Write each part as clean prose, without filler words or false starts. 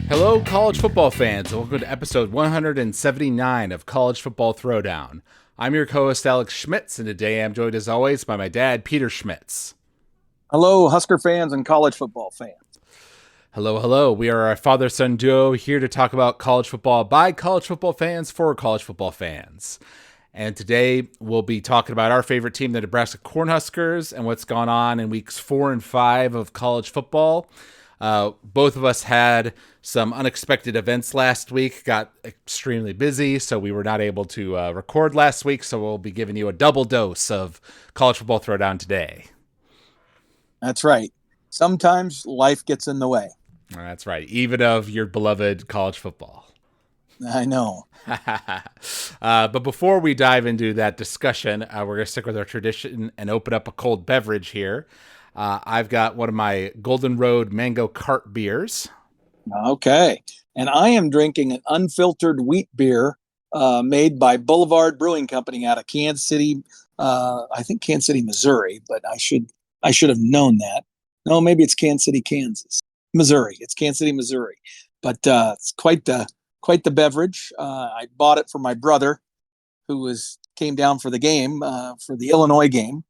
Hello, college football fans, and welcome to episode 179 of College Football Throwdown. I'm your co-host, Alex Schmitz, and today I'm joined, as always, by my dad, Peter Schmitz. Hello, Husker fans and college football fans. Hello, hello. We are a father-son duo here to talk about college football by college football fans for college football fans. And today we'll be talking about our favorite team, the Nebraska Cornhuskers, and what's gone on in weeks 4 and 5 of college football. Both of us had some unexpected events last week, got extremely busy, so we were not able to record last week, so we'll be giving you a double dose of College Football Throwdown today. That's right. Sometimes life gets in the way. That's right, even of your beloved college football. I know. But before we dive into that discussion, we're going to stick with our tradition and open up a cold beverage here. I've got one of my Golden Road Mango Cart beers. Okay. And I am drinking an unfiltered wheat beer made by Boulevard Brewing Company out of Kansas City, I think Kansas City, Missouri, but I should have known that. No, maybe it's Kansas City, Kansas. Missouri. It's Kansas City, Missouri. But it's quite the beverage. I bought it for my brother, who came down for the game, for the Illinois game.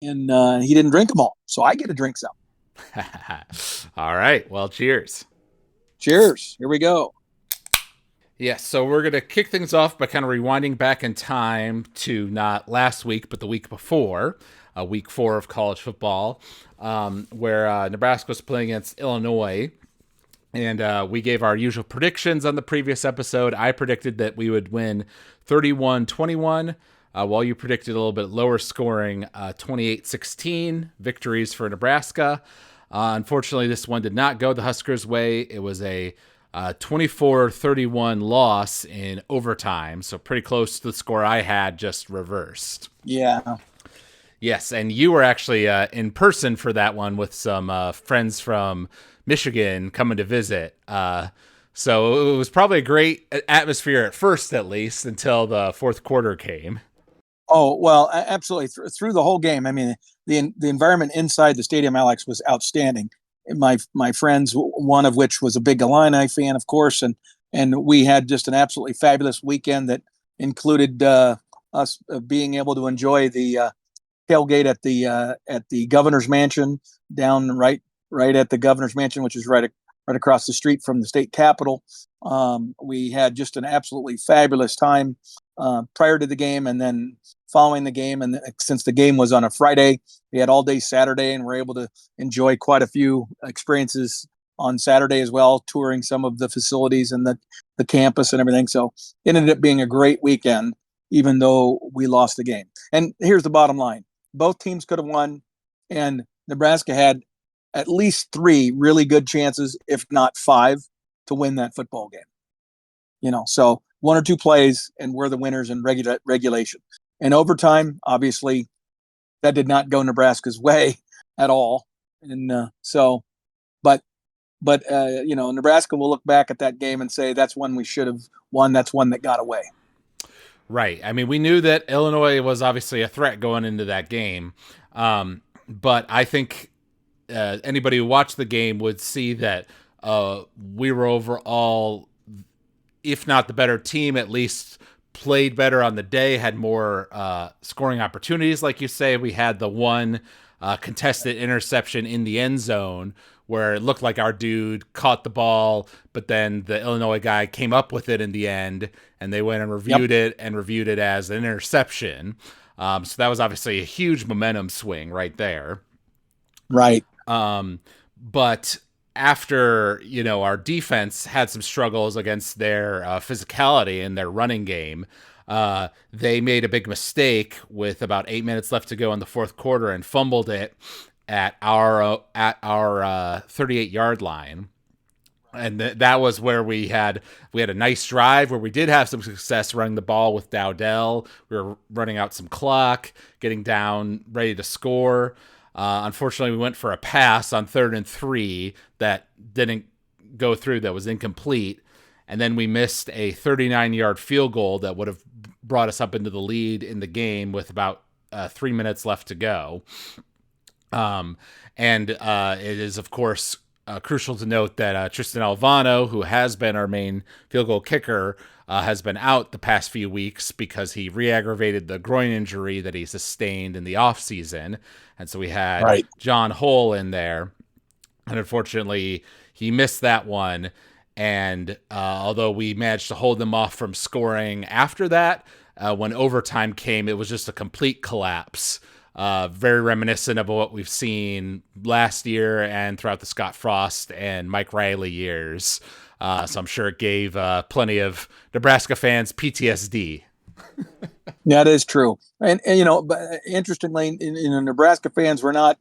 And he didn't drink them all, so I get to drink some. All right. Well, cheers. Cheers. Here we go. Yes, so we're going to kick things off by kind of rewinding back in time to not last week, but the week before, week 4 of college football, where Nebraska was playing against Illinois. And we gave our usual predictions on the previous episode. I predicted that we would win 31-21. While you predicted a little bit lower scoring, 28-16 victories for Nebraska. Unfortunately, this one did not go the Huskers' way. It was a 24-31 loss in overtime, so pretty close to the score I had, just reversed. Yeah. Yes, and you were actually in person for that one with some friends from Michigan coming to visit. So it was probably a great atmosphere at first, at least, until the fourth quarter came. Oh, well, absolutely. Through the whole game, I mean, the environment inside the stadium, Alex, was outstanding. My friends, one of which was a big Illini fan, of course, and we had just an absolutely fabulous weekend that included us being able to enjoy the tailgate at the governor's mansion down right at the governor's mansion, which is right across the street from the state capitol. We had just an absolutely fabulous time prior to the game, and then following the game. And since the game was on a Friday, we had all day Saturday, and we're able to enjoy quite a few experiences on Saturday as well, touring some of the facilities and the campus and everything. So it ended up being a great weekend, even though we lost the game. And here's the bottom line. Both teams could have won, and Nebraska had at least 3 really good chances, if not 5, to win that football game. So 1 or 2 plays, and we're the winners in regulation. In overtime, obviously, that did not go Nebraska's way at all. And but Nebraska will look back at that game and say that's one we should have won. That's one that got away. Right. I mean, we knew that Illinois was obviously a threat going into that game. But I think anybody who watched the game would see that we were overall, if not the better team, at least played better on the day, had more scoring opportunities. Like you say, we had the one contested interception in the end zone where it looked like our dude caught the ball, but then the Illinois guy came up with it in the end, and they went and reviewed it as an interception. So that was obviously a huge momentum swing right there. Right. But after, our defense had some struggles against their physicality and their running game, they made a big mistake with about 8 minutes left to go in the fourth quarter and fumbled it at our 38-yard line. And that was where we had a nice drive where we did have some success running the ball with Dowdell. We were running out some clock, getting down, ready to score. Unfortunately, we went for a pass on 3rd and 3 that didn't go through, that was incomplete. And then we missed a 39-yard field goal that would have brought us up into the lead in the game with about 3 minutes left to go. Um, and it is, of course, crucial to note that Tristan Alvano, who has been our main field goal kicker, has been out the past few weeks because he re-aggravated the groin injury that he sustained in the offseason. And so we had Right. John Hull in there. And unfortunately, he missed that one. And although we managed to hold them off from scoring after that, when overtime came, it was just a complete collapse. Very reminiscent of what we've seen last year and throughout the Scott Frost and Mike Riley years. So I'm sure it gave plenty of Nebraska fans PTSD. That is true. And but interestingly, Nebraska fans were not,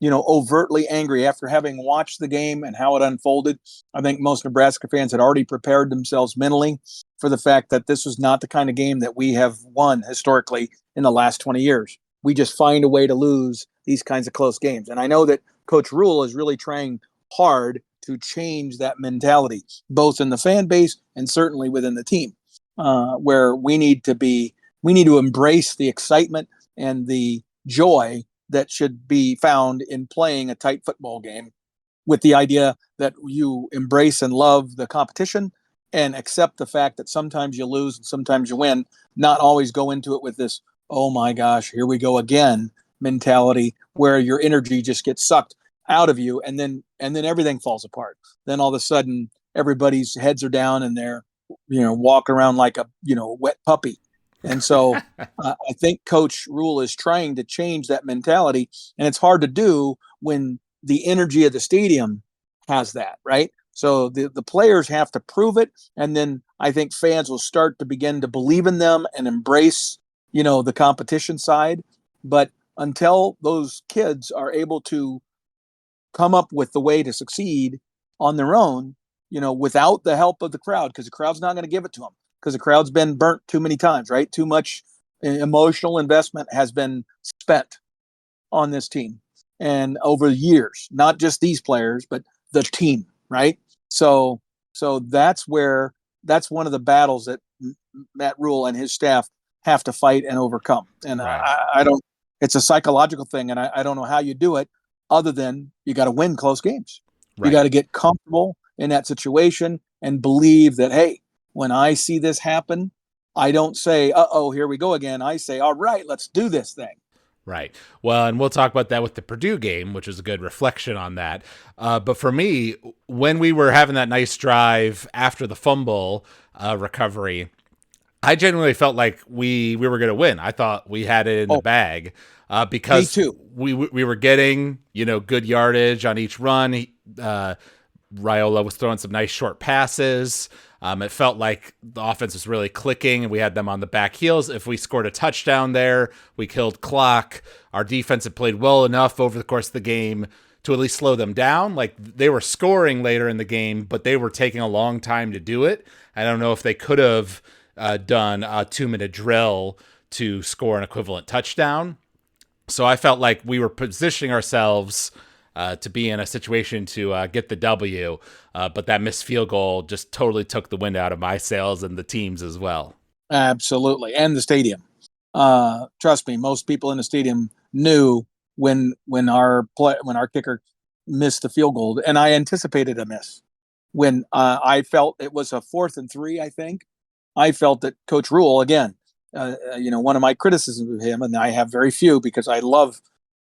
overtly angry after having watched the game and how it unfolded. I think most Nebraska fans had already prepared themselves mentally for the fact that this was not the kind of game that we have won historically in the last 20 years. We just find a way to lose these kinds of close games. And I know that Coach Rule is really trying hard to change that mentality, both in the fan base and certainly within the team, where we need to embrace the excitement and the joy that should be found in playing a tight football game, with the idea that you embrace and love the competition and accept the fact that sometimes you lose and sometimes you win, not always go into it with this, oh my gosh, here we go again mentality where your energy just gets sucked out of you, and then everything falls apart. Then all of a sudden everybody's heads are down and they're walking around like a wet puppy. And so I think Coach Rule is trying to change that mentality, and it's hard to do when the energy of the stadium has that, right? So the players have to prove it, and then I think fans will start to begin to believe in them and embrace, the competition side. But until those kids are able to come up with the way to succeed on their own, without the help of the crowd, because the crowd's not going to give it to them, because the crowd's been burnt too many times, right? Too much emotional investment has been spent on this team and over years, not just these players, but the team, right? So, that's one of the battles that Matt Rule and his staff have to fight and overcome. And Right. I don't, it's a psychological thing, and I don't know how you do it other than you got to win close games. You Right. got to get comfortable in that situation and believe that, hey, when I see this happen, I don't say, uh-oh, here we go again. I say, all right, let's do this thing. Right. Well, and we'll talk about that with the Purdue game, which is a good reflection on that. But for me, when we were having that nice drive after the fumble recovery, I genuinely felt like we were going to win. I thought we had it in the Oh, bag me because too. we were getting good yardage on each run. Raiola was throwing some nice short passes. It felt like the offense was really clicking, and we had them on the back heels. If we scored a touchdown there, we killed clock. Our defense had played well enough over the course of the game to at least slow them down. Like, they were scoring later in the game, but they were taking a long time to do it. I don't know if they could have done a 2-minute drill to score an equivalent touchdown. So I felt like we were positioning ourselves to be in a situation to get the W, but that missed field goal just totally took the wind out of my sails and the team's as well. Absolutely. And the stadium. Trust me, most people in the stadium knew when our kicker missed the field goal, and I anticipated a miss. When I felt it was a 4th and 3, I think, I felt that Coach Rule, again, one of my criticisms of him, and I have very few because I love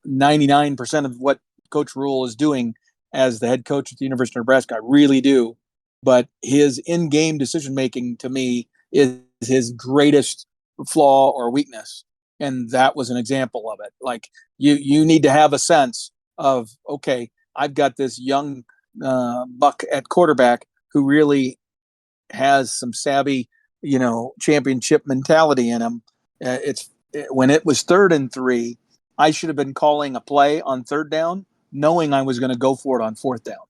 99% of what Coach Rule is doing as the head coach at the University of Nebraska. I really do. But his in-game decision-making, to me, is his greatest flaw or weakness. And that was an example of it. Like, you need to have a sense of, okay, I've got this young buck at quarterback who really has some savvy, championship mentality in him. When it was 3rd and 3, I should have been calling a play on 3rd down, knowing I was going to go for it on 4th down.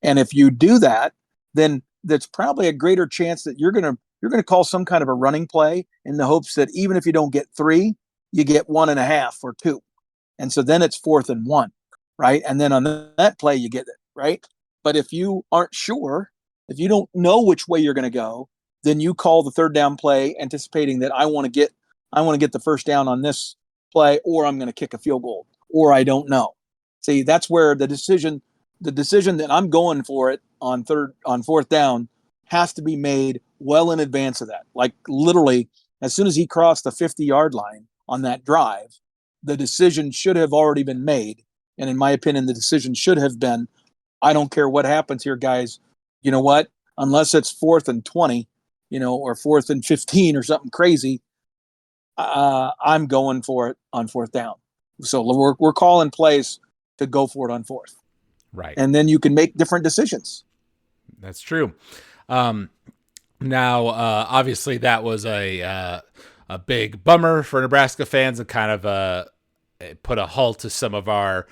And if you do that, then there's probably a greater chance that you're going to call some kind of a running play in the hopes that even if you don't get 3, you get 1.5 or 2. And so then it's 4th and 1, right? And then on that play, you get it, right? But if you aren't sure, if you don't know which way you're going to go, then you call the 3rd down play anticipating that I want to get the 1st down on this play, or I'm going to kick a field goal, or I don't know. See, that's where the decision that I'm going for it on fourth down has to be made well in advance of that. Like literally, as soon as he crossed the 50-yard line on that drive, the decision should have already been made. And in my opinion, the decision should have been, I don't care what happens here, guys. You know what? Unless it's 4th and 20, or 4th and 15 or something crazy, I'm going for it on fourth down. So we're calling plays to go for it on fourth. Right. And then you can make different decisions. That's true. Now, obviously, that was a big bummer for Nebraska fans and kind of put a halt to some of our,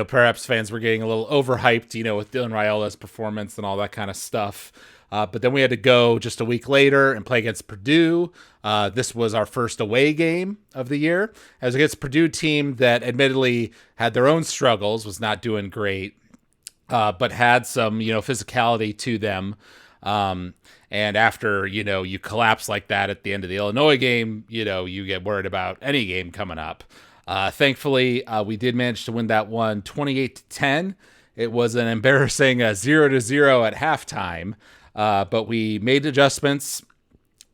perhaps fans were getting a little overhyped, with Dylan Raiola's performance and all that kind of stuff. But then we had to go just a week later and play against Purdue. This was our first away game of the year. As against a Purdue team that admittedly had their own struggles, was not doing great, but had some, physicality to them. And after, you collapse like that at the end of the Illinois game, you get worried about any game coming up. Thankfully, we did manage to win that one 28-10. It was an embarrassing 0-0 at halftime. But we made adjustments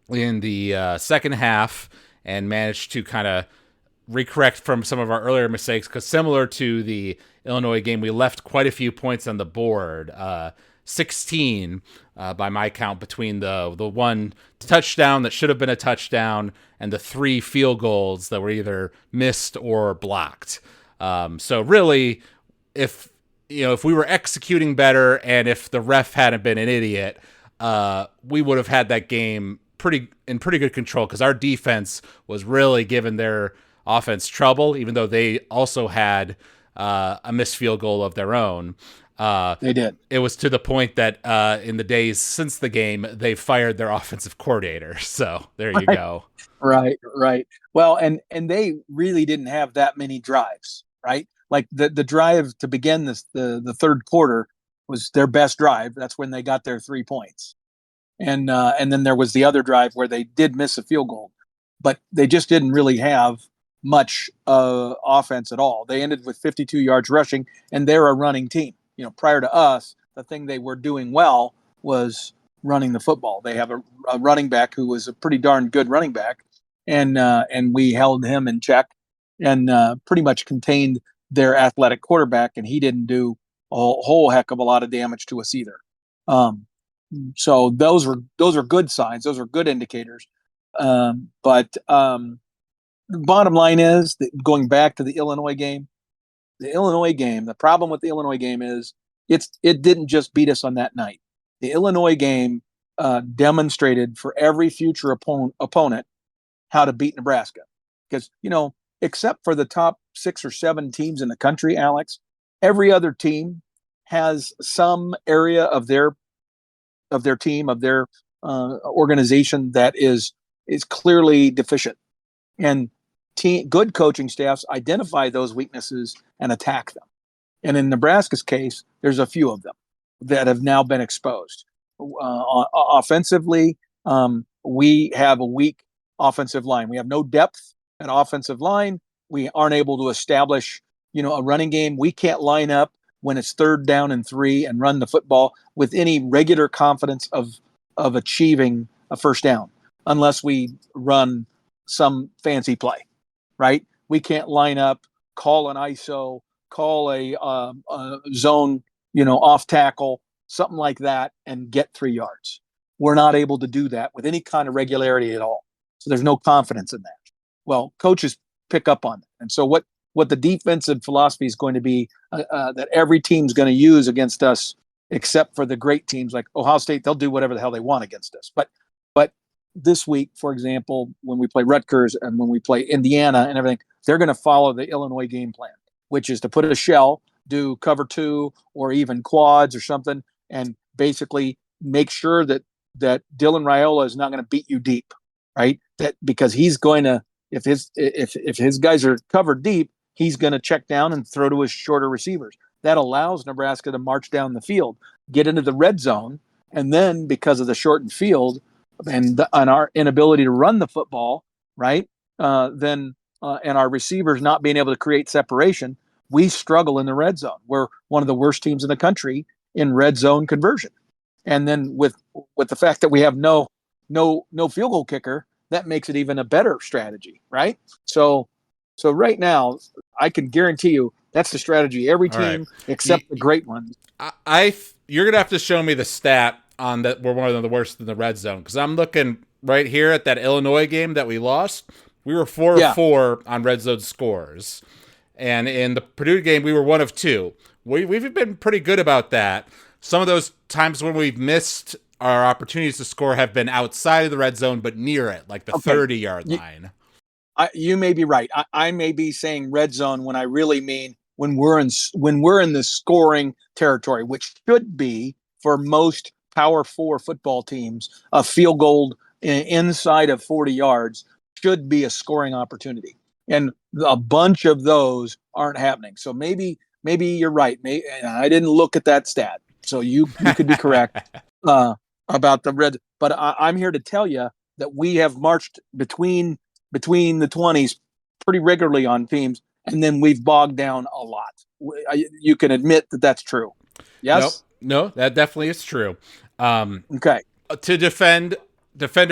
in the second half and managed to kind of recorrect from some of our earlier mistakes, because similar to the Illinois game, we left quite a few points on the board, 16 by my count, between the one touchdown that should have been a touchdown and the 3 field goals that were either missed or blocked. So really, if we were executing better and if the ref hadn't been an idiot, we would have had that game in pretty good control, because our defense was really giving their offense trouble, even though they also had a missed field goal of their own. They did. It was to the point that in the days since the game, they fired their offensive coordinator. So there you go. Right. Well, and they really didn't have that many drives, right? Like the drive to begin the third quarter was their best drive. That's when they got their 3 points. And then there was the other drive where they did miss a field goal, but they just didn't really have much offense at all. They ended with 52 yards rushing, and they're a running team. Prior to us, the thing they were doing well was running the football. They have a running back who was a pretty darn good running back, and we held him in check and pretty much contained their athletic quarterback, and he didn't do a whole heck of a lot of damage to us either. So those are good signs. Those are good indicators. But the bottom line is that going back to the Illinois game, the problem with the Illinois game is it didn't just beat us on that night. The Illinois game demonstrated for every future opponent how to beat Nebraska. Because, except for the top 6 or 7 teams in the country, Alex, every other team has some area of their team, of their organization that is clearly deficient. And good coaching staffs identify those weaknesses and attack them. And in Nebraska's case, there's a few of them that have now been exposed. Offensively, we have a weak offensive line. We have no depth at offensive line. We aren't able to establish, a running game. We can't line up when it's 3rd down and 3 and run the football with any regular confidence of achieving a first down, unless we run some fancy play, right? We can't line up, call an ISO, call a zone, off tackle, something like that, and get 3 yards. We're not able to do that with any kind of regularity at all. So there's no confidence in that. Well, coaches pick up on it. And so what the defensive philosophy is going to be that every team's going to use against us, except for the great teams like Ohio State, they'll do whatever the hell they want against us. But this week, for example, when we play Rutgers and when we play Indiana and everything, they're going to follow the Illinois game plan, which is to put a shell, do cover 2 or even quads or something, and basically make sure that Dylan Raiola is not going to beat you deep, right? That because he's going to, if his guys are covered deep, he's going to check down and throw to his shorter receivers. That allows Nebraska to march down the field, get into the red zone, and then because of the shortened field and our inability to run the football, right? And our receivers not being able to create separation, we struggle in the red zone. We're one of the worst teams in the country in red zone conversion. And then with the fact that we have no field goal kicker, that makes it even a better strategy, right? So right now, I can guarantee you that's the strategy every All right. team except the great ones. You're gonna have to show me the stat on that we're one of the worst in the red zone, because I'm looking right here at that Illinois game that we lost. We were 4 of Yeah. 4 on red zone scores, and in the Purdue game we were 1 of 2. We've been pretty good about that. Some of those times when we've missed our opportunities to score have been outside of the red zone, but near it, like the 30-yard line. You may be right. I may be saying red zone when I really mean when we're in the scoring territory, which should be for most Power 4 football teams, a field goal inside of 40 yards should be a scoring opportunity, and a bunch of those aren't happening. So maybe you're right. I didn't look at that stat, so you could be correct about the red. But I'm here to tell you that we have marched between the 20s pretty regularly on teams, and then we've bogged down a lot. You can admit that that's true. Yes? No, that definitely is true. Okay. To defend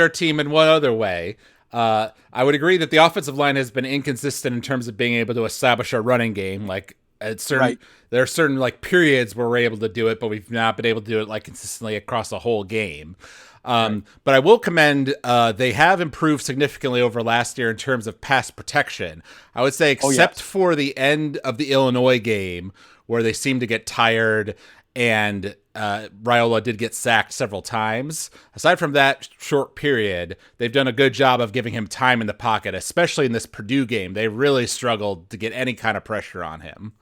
our team in one other way, I would agree that the offensive line has been inconsistent in terms of being able to establish a running game. Like there are certain like periods where we're able to do it, but we've not been able to do it like consistently across the whole game. But I will commend they have improved significantly over last year in terms of pass protection. I would say, except for the end of the Illinois game where they seemed to get tired and Raiola did get sacked several times. Aside from that short period, they've done a good job of giving him time in the pocket, especially in this Purdue game. They really struggled to get any kind of pressure on him.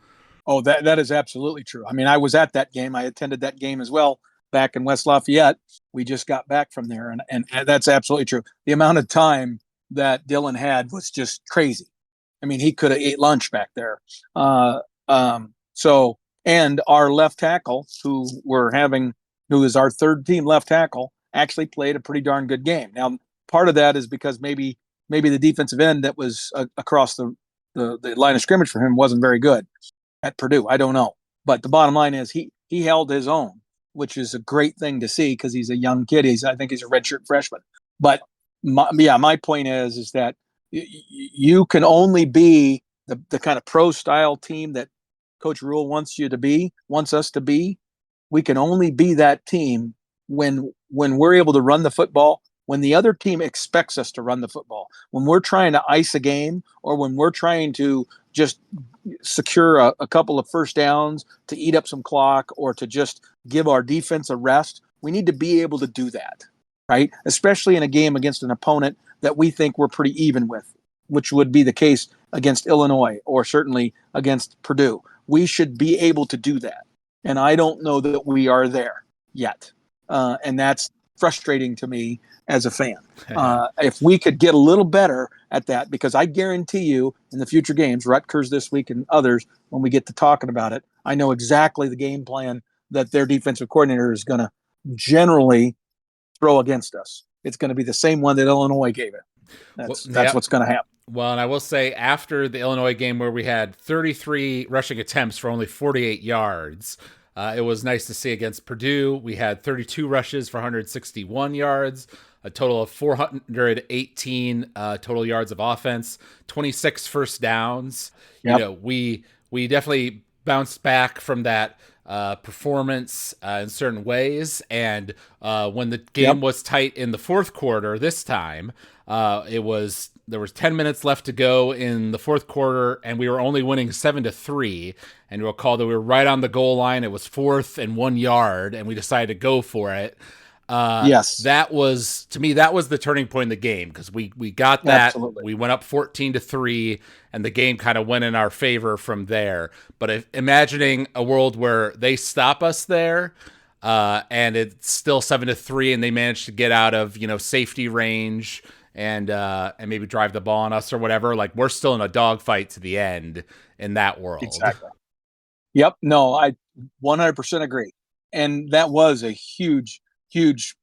Oh, that is absolutely true. I mean, I was at that game. I attended that game as well back in West Lafayette. We just got back from there, and that's absolutely true. The amount of time that Dylan had was just crazy. I mean, he could have ate lunch back there. And our left tackle, who is our third team left tackle, actually played a pretty darn good game. Now, part of that is because maybe the defensive end that was across the line of scrimmage for him wasn't very good at Purdue. I don't know. But the bottom line is he held his own, which is a great thing to see because he's a young kid. I think he's a redshirt freshman. But my point is that you can only be the kind of pro style team that Coach Rule wants us to be. We can only be that team when we're able to run the football, when the other team expects us to run the football, when we're trying to ice a game, or when we're trying to just secure a couple of first downs to eat up some clock, or to just give our defense a rest. We need to be able to do that, right? Especially in a game against an opponent that we think we're pretty even with, which would be the case against Illinois or certainly against Purdue. We should be able to do that. And I don't know that we are there yet. And that's frustrating to me as a fan. If we could get a little better at that, because I guarantee you in the future games, Rutgers this week and others, when we get to talking about it, I know exactly the game plan that their defensive coordinator is going to generally throw against us. It's going to be the same one that Illinois gave it. That's what's going to happen. Well, and I will say, after the Illinois game where we had 33 rushing attempts for only 48 yards, it was nice to see against Purdue. We had 32 rushes for 161 yards, a total of 418 total yards of offense, 26 first downs. Yep. You know, we definitely bounced back from that performance in certain ways. And when the game was tight in the fourth quarter this time, there was 10 minutes left to go in the fourth quarter, and we were only winning 7-3. And you'll recall that we were right on the goal line. It was 4th and 1 yard, and we decided to go for it. Yes, that was the turning point in the game, because we got that. Absolutely. We went up 14-3, and the game kind of went in our favor from there. But imagining a world where they stop us there, and it's still 7-3, and they manage to get out of safety range and maybe drive the ball on us or whatever, like, we're still in a dogfight to the end in that world. Exactly. Yep. No, I 100% agree. And that was a huge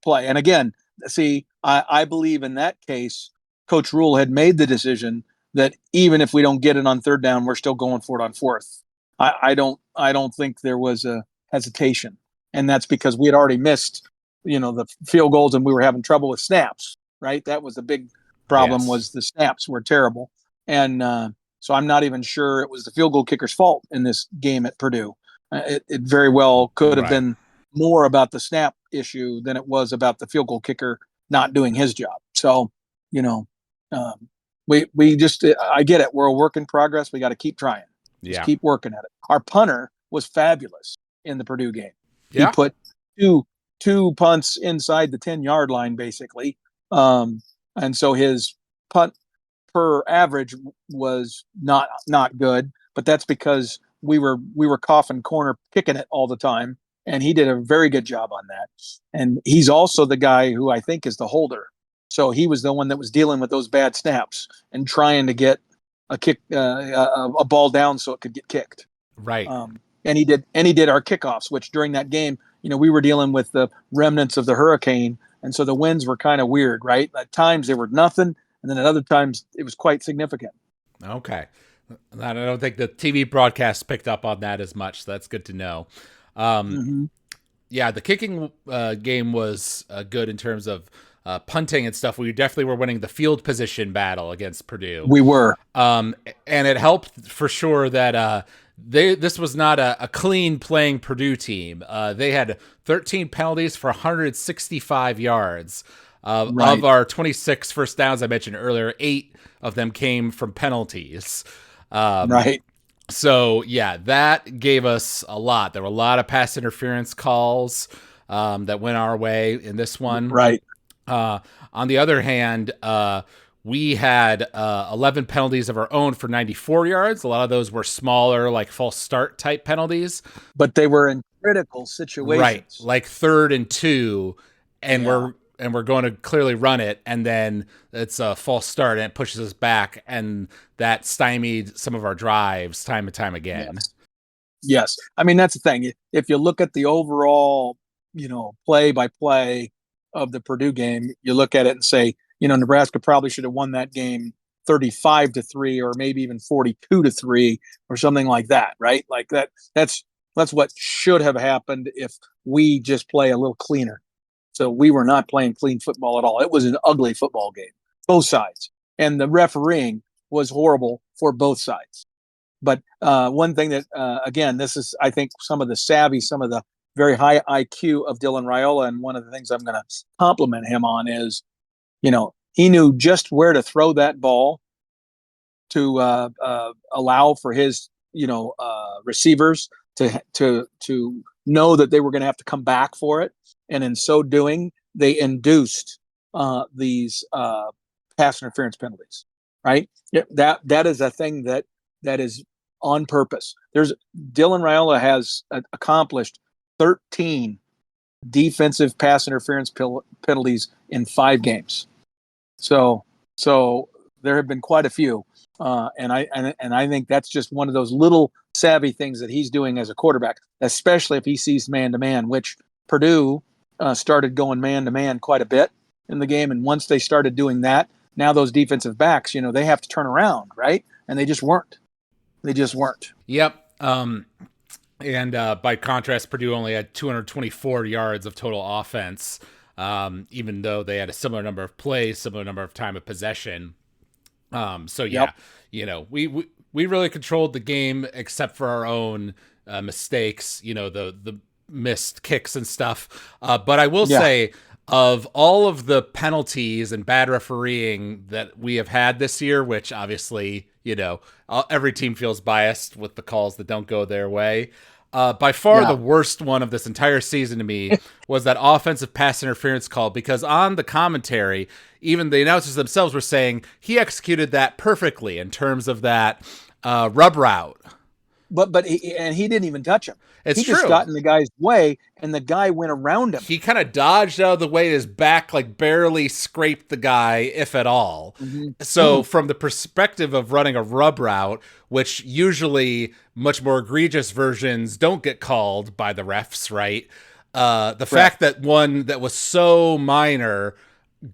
play. And again, see, I believe in that case, Coach Rule had made the decision that even if we don't get it on third down, we're still going for it on fourth. I don't think there was a hesitation, and that's because we had already missed, the field goals, and we were having trouble with snaps. Right, that was the big problem. Yes. Was the snaps were terrible, and so I'm not even sure it was the field goal kicker's fault in this game at Purdue. It very well could have Right. been more about the snap issue than it was about the field goal kicker not doing his job. So, you know, um, we just I get it. We're a work in progress. We got to keep trying. Just Yeah. keep working at it. Our punter was fabulous in the Purdue game. He Yeah. put two punts inside the 10-yard line basically, and so his punt per average was not good. But that's because we were coughing corner kicking it all the time, and he did a very good job on that. And he's also the guy who I think is the holder. So he was the one that was dealing with those bad snaps and trying to get a kick, a ball down so it could get kicked. Right. And he did our kickoffs, which during that game, we were dealing with the remnants of the hurricane, and so the winds were kind of weird, right? At times they were nothing, and then at other times it was quite significant. Okay. I don't think the TV broadcast picked up on that as much. So that's good to know. Um, Mm-hmm. yeah, the kicking game was good in terms of punting and stuff. We definitely were winning the field position battle against Purdue. We were. And it helped for sure that this was not a clean playing Purdue team. They had 13 penalties for 165 yards. Right. Of our 26 first downs I mentioned earlier, 8 of them came from penalties. Right. So, yeah, that gave us a lot. There were a lot of pass interference calls that went our way in this one. Right. On the other hand, we had 11 penalties of our own for 94 yards. A lot of those were smaller, like false start type penalties. But they were in critical Right, situations. like 3rd and 2, and Yeah. we're going to clearly run it, and then it's a false start and it pushes us back, and that stymied some of our drives time and time again. Yes. Yes. I mean, that's the thing. If you look at the overall, play by play of the Purdue game, you look at it and say, Nebraska probably should have won that game 35-3, or maybe even 42-3, or something like that, right? Like that. That's what should have happened if we just play a little cleaner. So we were not playing clean football at all. It was an ugly football game, both sides, and the refereeing was horrible for both sides. But one thing that, again, this is, I think, some of the very high IQ of Dylan Raiola, and one of the things I'm going to compliment him on is, he knew just where to throw that ball to allow for his, receivers to know that they were going to have to come back for it, and in so doing, they induced these pass interference penalties. Right? That is a thing that is on purpose. Dylan Raiola has accomplished 13 defensive pass interference penalties in 5 games. So there have been quite a few, and I think that's just one of those little savvy things that he's doing as a quarterback, especially if he sees man to man, which Purdue started going man to man quite a bit in the game, and once they started doing that, now those defensive backs, they have to turn around, right? And they just weren't. Yep. And by contrast, Purdue only had 224 yards of total offense, even though they had a similar number of plays, similar number of time of possession. So yeah, Yep. We really controlled the game except for our own mistakes, the missed kicks and stuff. But I will Yeah. say, of all of the penalties and bad refereeing that we have had this year, which obviously, every team feels biased with the calls that don't go their way. By far Yeah. the worst one of this entire season to me was that offensive pass interference call, because on the commentary, even the announcers themselves were saying he executed that perfectly in terms of that rub route. But he didn't even touch him. It's He just true. got in the guy's way, and the guy went around him. He kind of dodged out of the way. His back like barely scraped the guy, if at all. Mm-hmm. So from the perspective of running a rub route, which usually much more egregious versions don't get called by the refs, right? The fact that one that was so minor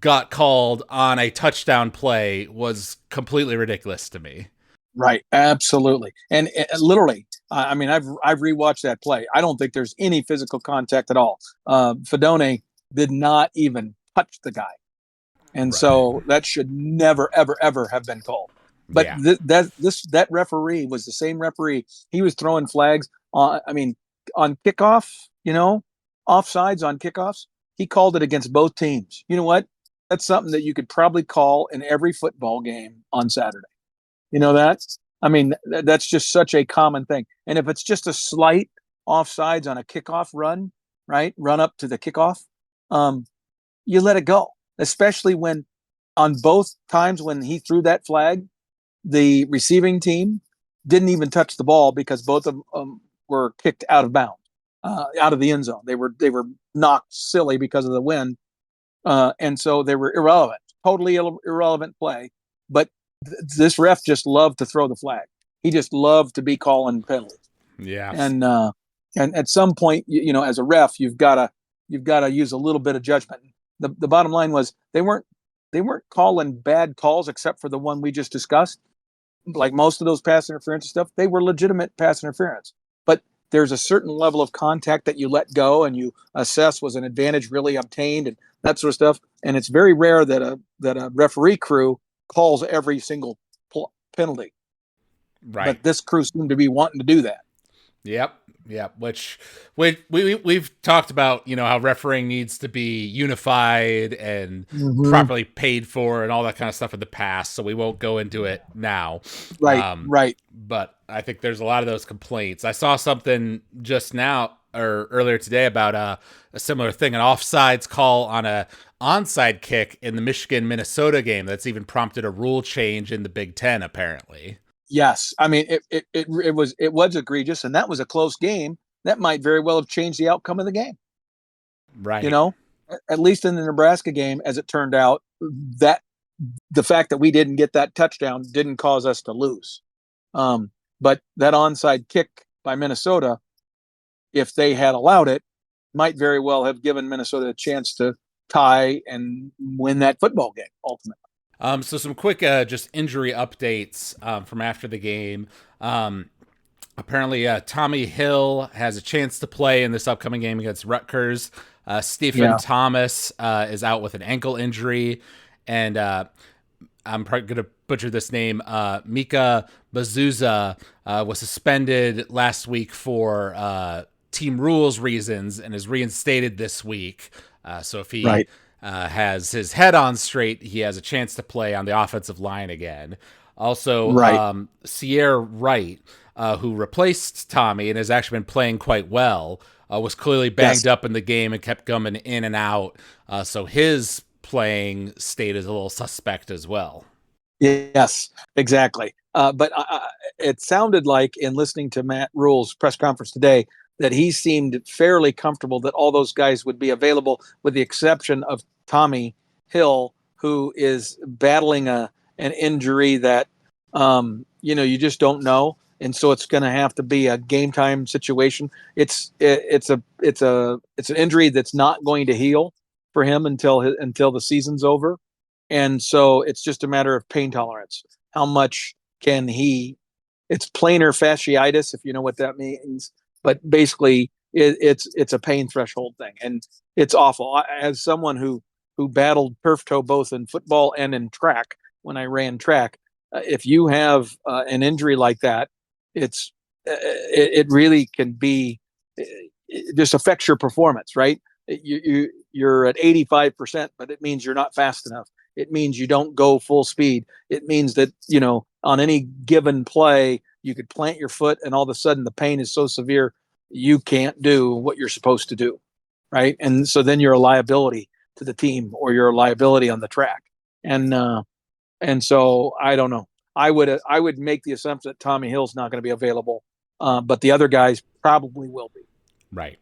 got called on a touchdown play was completely ridiculous to me. Right. Absolutely. And literally, I mean, I've rewatched that play. I don't think there's any physical contact at all. Fedone did not even touch the guy, and Right. so that should never, ever, ever have been called. But Yeah. that referee was the same referee. He was throwing flags on. I mean, on kickoff, offsides on kickoffs. He called it against both teams. You know what? That's something that you could probably call in every football game on Saturday. You know that? I mean, that's just such a common thing. And if it's just a slight offsides on a kickoff run, right? Run up to the kickoff, um, you let it go. Especially when on both times when he threw that flag, the receiving team didn't even touch the ball because both of them were kicked out of bounds, out of the end zone. They were knocked silly because of the wind, and so they were irrelevant, totally irrelevant play. But this ref just loved to throw the flag. He just loved to be calling penalties. Yeah. And at some point, as a ref, you've got to use a little bit of judgment. The bottom line was they weren't calling bad calls except for the one we just discussed. Like most of those pass interference stuff, they were legitimate pass interference. But there's a certain level of contact that you let go and you assess was an advantage really obtained and that sort of stuff. And it's very rare that a referee crew calls every single penalty. Right. But this crew seemed to be wanting to do that. Yep. Yep. Which we've talked about, how refereeing needs to be unified and Mm-hmm. properly paid for and all that kind of stuff in the past. So we won't go into it now. Right, right. But I think there's a lot of those complaints. I saw something just now or earlier today about a similar thing, an offsides call on a onside kick in the Michigan Minnesota game that's even prompted a rule change in the Big Ten, apparently. Yes, I mean it was egregious, and that was a close game. That might very well have changed the outcome of the game. You Right. know, at least in the Nebraska game, as it turned out, that the fact that we didn't get that touchdown didn't cause us to lose. But that onside kick by Minnesota, if they had allowed it, might very well have given Minnesota a chance to tie and win that football game ultimately. So some quick just injury updates from after the game. Apparently, Tommy Hill has a chance to play in this upcoming game against Rutgers. Stephen Yeah, Thomas is out with an ankle injury, and I'm probably going to butcher this name. Mika Bazuza was suspended last week for team rules reasons and is reinstated this week. So if he right, has his head on straight, he has a chance to play on the offensive line again. Also, right. Sierra Wright, who replaced Tommy and has actually been playing quite well, was clearly Yes. banged up in the game and kept coming in and out. So his playing state is a little suspect as well. Yes, exactly. But it sounded like in listening to Matt Rule's press conference today that he seemed fairly comfortable that all those guys would be available, with the exception of Tommy Hill, who is battling an injury that you just don't know, and so it's going to have to be a game time situation. It's an injury that's not going to heal for him until the season's over, and so it's just a matter of pain tolerance. How much can he? It's plantar fasciitis, if you know what that means. But basically, it's a pain threshold thing, and it's awful. As someone who battled turf toe both in football and in track when I ran track, if you have an injury like that, it really can be it just affects your performance, right? You're at 85%, but it means you're not fast enough. It means you don't go full speed. It means that, on any given play, you could plant your foot and all of a sudden the pain is so severe, you can't do what you're supposed to do. Right. And so then you're a liability to the team or you're a liability on the track. And so I don't know. I would make the assumption that Tommy Hill's not going to be available, but the other guys probably will be. Right.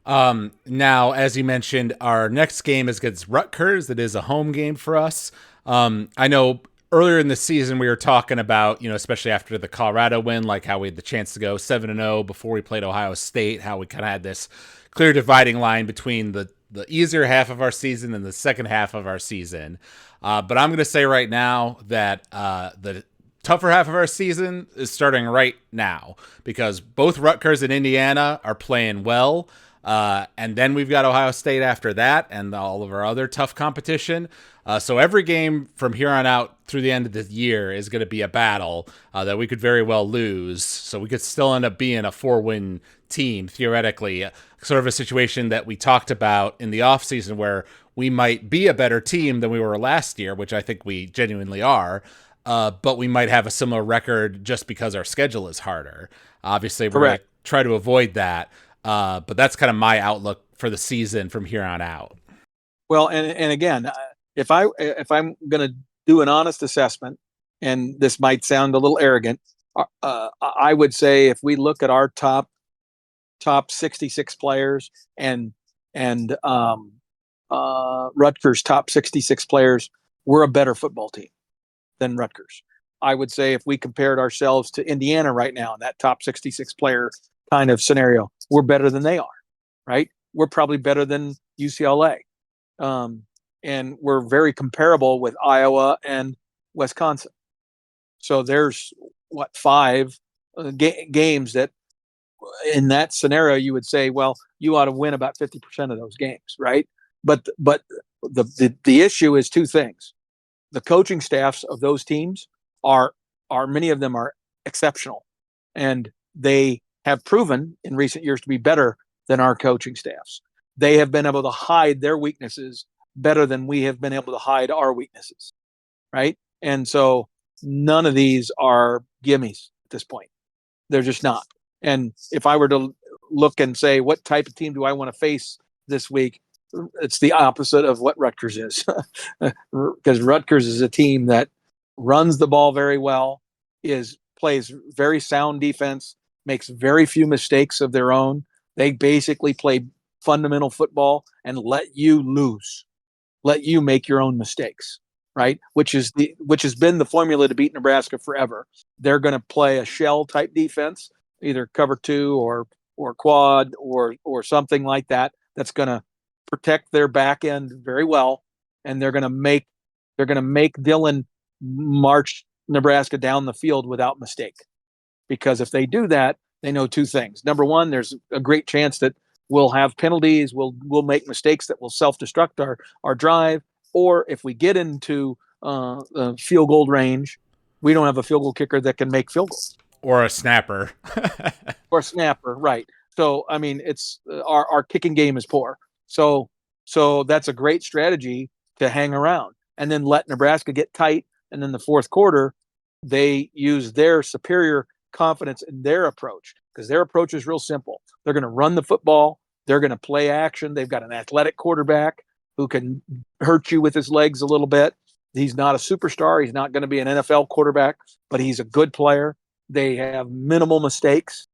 Now, as you mentioned, our next game is against Rutgers. It is a home game for us. I know earlier in the season we were talking about, especially after the Colorado win, like how we had the chance to go 7-0 before we played Ohio State, how we kind of had this clear dividing line between the easier half of our season and the second half of our season. But I'm going to say right now that the tougher half of our season is starting right now because both Rutgers and Indiana are playing well. And then we've got Ohio State after that and all of our other tough competition. So every game from here on out through the end of the year is going to be a battle that we could very well lose. So we could still end up being a 4-win team, theoretically. Sort of a situation that we talked about in the offseason where we might be a better team than we were last year, which I think we genuinely are. But we might have a similar record just because our schedule is harder. Obviously, we're going to try to avoid that. But that's kind of my outlook for the season from here on out. Well, and again, if I'm going to do an honest assessment, and this might sound a little arrogant, I would say if we look at our top 66 players and Rutgers top 66 players, we're a better football team than Rutgers. I would say if we compared ourselves to Indiana right now in that top 66 player kind of scenario, we're better than they are, right? We're probably better than UCLA. And we're very comparable with Iowa and Wisconsin. So there's five games that in that scenario you would say, well, you ought to win about 50% of those games, right? But the issue is two things. The coaching staffs of those teams are many of them are exceptional, and they have proven in recent years to be better than our coaching staffs. They have been able to hide their weaknesses better than we have been able to hide our weaknesses, right? And so none of these are gimmies at this point. They're just not. And if I were to look and say, what type of team do I want to face this week? It's the opposite of what Rutgers is. Because Rutgers is a team that runs the ball very well, plays very sound defense, makes very few mistakes of their own. They basically play fundamental football and let you lose, let you make your own mistakes, right? Which has been the formula to beat Nebraska forever. They're going to play a shell type defense, either cover 2 or quad or something like that. That's going to protect their back end very well, and they're going to make Dylan march Nebraska down the field without mistake. Because if they do that, they know two things. Number one, there's a great chance that we'll have penalties, we'll make mistakes that will self-destruct our drive, or if we get into field goal range, we don't have a field goal kicker that can make field goals. Or a snapper. Or a snapper, right. So, I mean, it's our kicking game is poor. So that's a great strategy to hang around and then let Nebraska get tight. And then the fourth quarter, they use their superior confidence in their approach, because their approach is real simple. They're going to run the football. They're going to play action. They've got an athletic quarterback who can hurt you with his legs a little bit. He's not a superstar. He's not going to be an NFL quarterback, but he's a good player. They have minimal mistakes,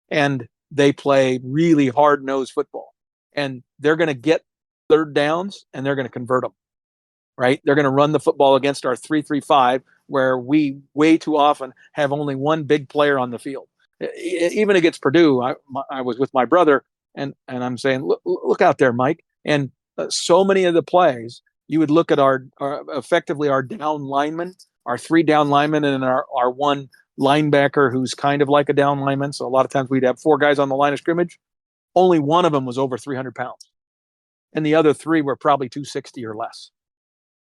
and they play really hard-nosed football. And they're going to get third downs, and they're going to convert them, right? They're going to run the football against our 3-3-5, where we way too often have only one big player on the field. Even against Purdue, I was with my brother, and I'm saying, look out there, Mike. And so many of the plays, you would look at our effectively our down linemen, our 3 down linemen, and our 1 linebacker who's kind of like a down lineman. So a lot of times we'd have 4 guys on the line of scrimmage. Only one of them was over 300 pounds, and the other 3 were probably 260 or less.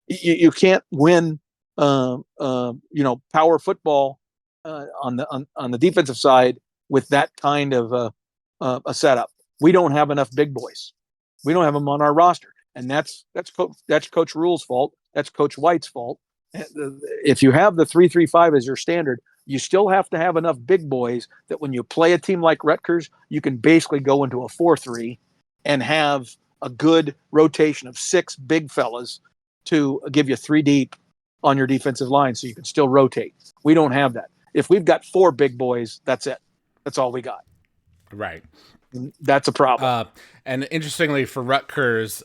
You can't win, power football on the defensive side with that kind of a setup. We don't have enough big boys. We don't have them on our roster, and that's Coach Rule's fault. That's Coach White's fault. If you have the 3-3-5 as your standard, you still have to have enough big boys that when you play a team like Rutgers, you can basically go into a 4-3 and have a good rotation of 6 big fellas to give you 3 deep on your defensive line so you can still rotate. We don't have that. If we've got 4 big boys, that's it. That's all we got. Right. That's a problem. And interestingly for Rutgers,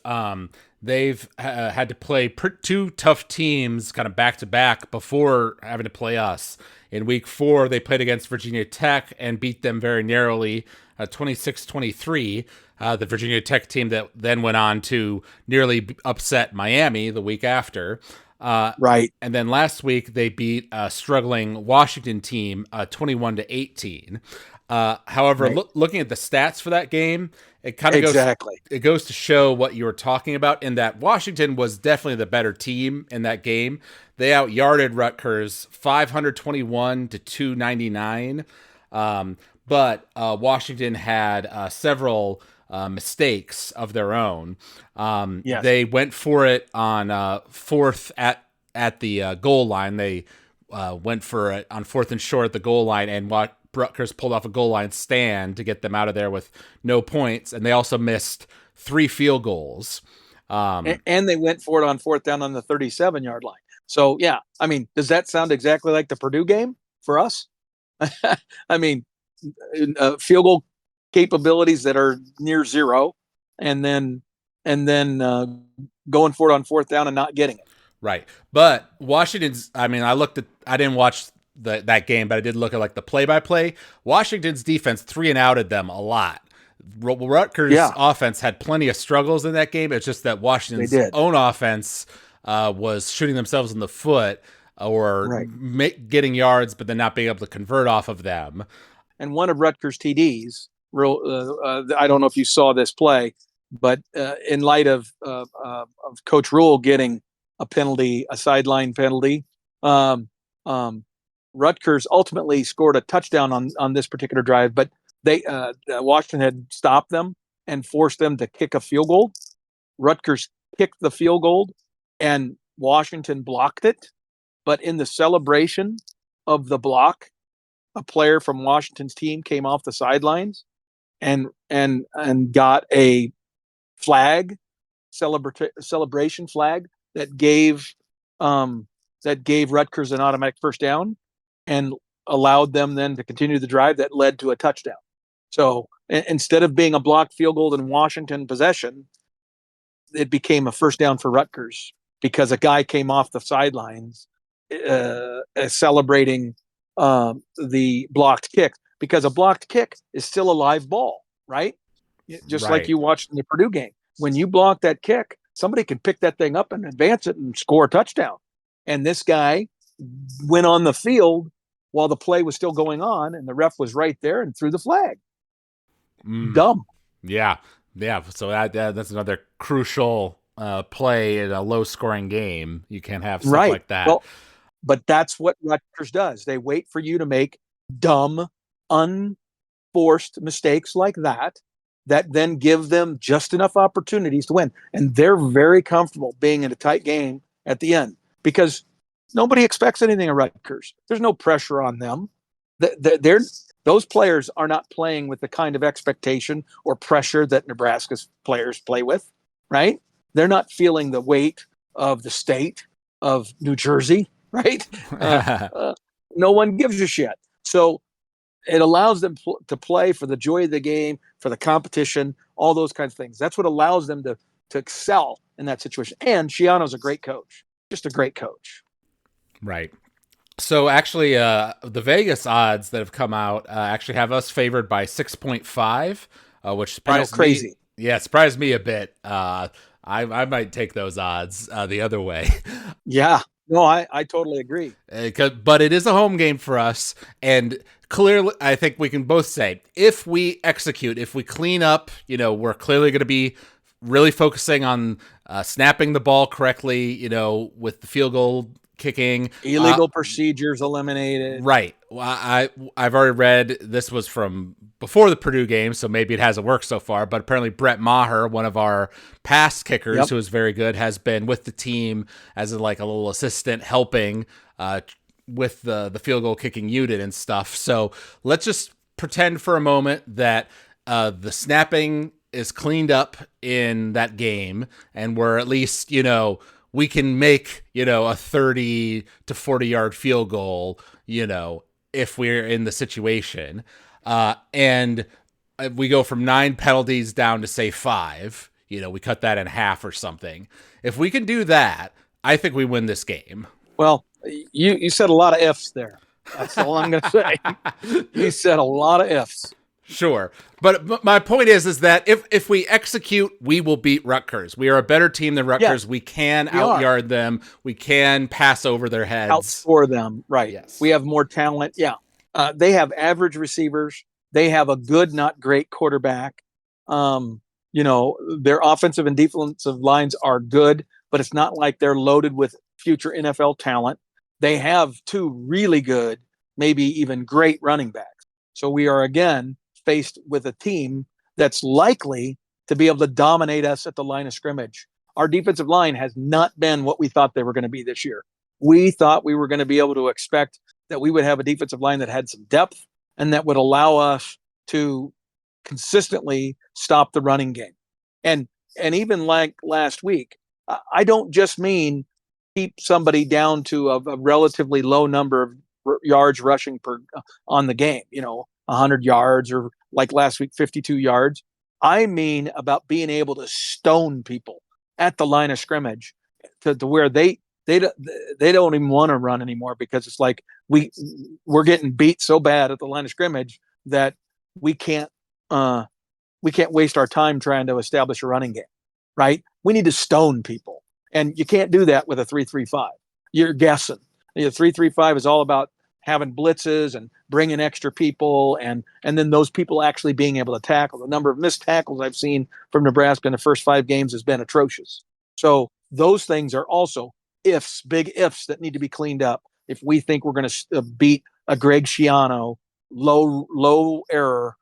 they've had to play 2 tough teams kind of back to back before having to play us. In week 4, they played against Virginia Tech and beat them very narrowly, 26-23. The Virginia Tech team that then went on to nearly upset Miami the week after. Right. And then last week they beat a struggling Washington team 21-18. However, Right. looking at the stats for that game, it kind of Exactly. goes to show what you were talking about in that Washington was definitely the better team in that game. They out-yarded Rutgers 521 to 299. But Washington had several mistakes of their own. Yes. They went for it on fourth at the goal line. They went for it on fourth and short at the goal line, and Rutgers pulled off a goal line stand to get them out of there with no points. And they also missed 3 field goals. And they went for it on fourth down on the 37-yard line. So, yeah, I mean, does that sound exactly like the Purdue game for us? I mean, field goal capabilities that are near zero, and then going for it on fourth down and not getting it. Right. But Washington's, I mean, I didn't watch that game, but I did look at like the play-by-play. Washington's defense 3-and-outed them a lot. Rutgers' offense had plenty of struggles in that game. It's just that Washington's own offense was shooting themselves in the foot or getting yards, but then not being able to convert off of them. And one of Rutgers' TDs, I don't know if you saw this play, but in light of Coach Rule getting a penalty, a sideline penalty, Rutgers ultimately scored a touchdown on this particular drive, but Washington had stopped them and forced them to kick a field goal. Rutgers kicked the field goal, and Washington blocked it. But in the celebration of the block, a player from Washington's team came off the sidelines and got a flag, celebration flag that gave Rutgers an automatic first down and allowed them then to continue the drive that led to a touchdown. So instead of being a blocked field goal in Washington possession, it became a first down for Rutgers because a guy came off the sidelines celebrating the blocked kick, because a blocked kick is still a live ball, right? Just like you watched in the Purdue game. When you block that kick, somebody can pick that thing up and advance it and score a touchdown. And this guy went on the field while the play was still going on, and the ref was right there and threw the flag. Dumb. Yeah. So that's another crucial play in a low-scoring game. You can't have stuff like that. Well, but that's what Rutgers does. They wait for you to make dumb, unforced mistakes like that then give them just enough opportunities to win. And they're very comfortable being in a tight game at the end because nobody expects anything of Rutgers. There's no pressure on them. Those players are not playing with the kind of expectation or pressure that Nebraska's players play with, right? They're not feeling the weight of the state of New Jersey, right? No one gives a shit. So it allows them to play for the joy of the game, for the competition, all those kinds of things. That's what allows them to excel in that situation. And Shiano's a great coach, just a great coach. Right. So actually, the Vegas odds that have come out actually have us favored by 6.5, which surprised crazy. Me. Yeah, surprised me a bit. I might take those odds the other way. Yeah. No, I totally agree. But it is a home game for us, and clearly, I think we can both say if we execute, if we clean up, we're clearly going to be really focusing on snapping the ball correctly, with the field goal kicking, illegal procedures eliminated. Right. Well, I've already read this was from before the Purdue game, so maybe it hasn't worked so far. But apparently, Brett Maher, one of our past kickers, who is very good, has been with the team as a little assistant, helping with the field goal kicking unit and stuff. So let's just pretend for a moment that the snapping is cleaned up in that game, and we're at least we can make, a 30 to 40 yard field goal, if we're in the situation. And we go from 9 penalties down to say 5, we cut that in half or something. If we can do that, I think we win this game. Well, you said a lot of ifs there. That's all I'm going to say. You said a lot of ifs. Sure. But my point is that if we execute, we will beat Rutgers. We are a better team than Rutgers. Yes, We can we are. outyard them. We can pass over their heads. Outscore them. Right. We Yes. have more talent. Yeah. They have average receivers. They have a good, not great quarterback. Their offensive and defensive lines are good, but it's not like they're loaded with future NFL talent. They have two really good, maybe even great running backs. So we are again faced with a team that's likely to be able to dominate us at the line of scrimmage. Our defensive line has not been what we thought they were going to be this year. We thought we were going to be able to expect that we would have a defensive line that had some depth and that would allow us to consistently stop the running game. And even like last week, I don't just mean keep somebody down to a relatively low number of yards rushing per on the game, 100 yards, or like last week 52 yards. I mean about being able to stone people at the line of scrimmage to where they don't even want to run anymore, because it's like we're getting beat so bad at the line of scrimmage that we can't waste our time trying to establish a running game, right? We need to stone people, and you can't do that with a 3-3-5. You're guessing. The 3-3-5 is all about having blitzes and bringing extra people, and then those people actually being able to tackle. The number of missed tackles I've seen from Nebraska in the first 5 games has been atrocious. So those things are also ifs, big ifs that need to be cleaned up if we think we're going to beat a Greg Schiano low error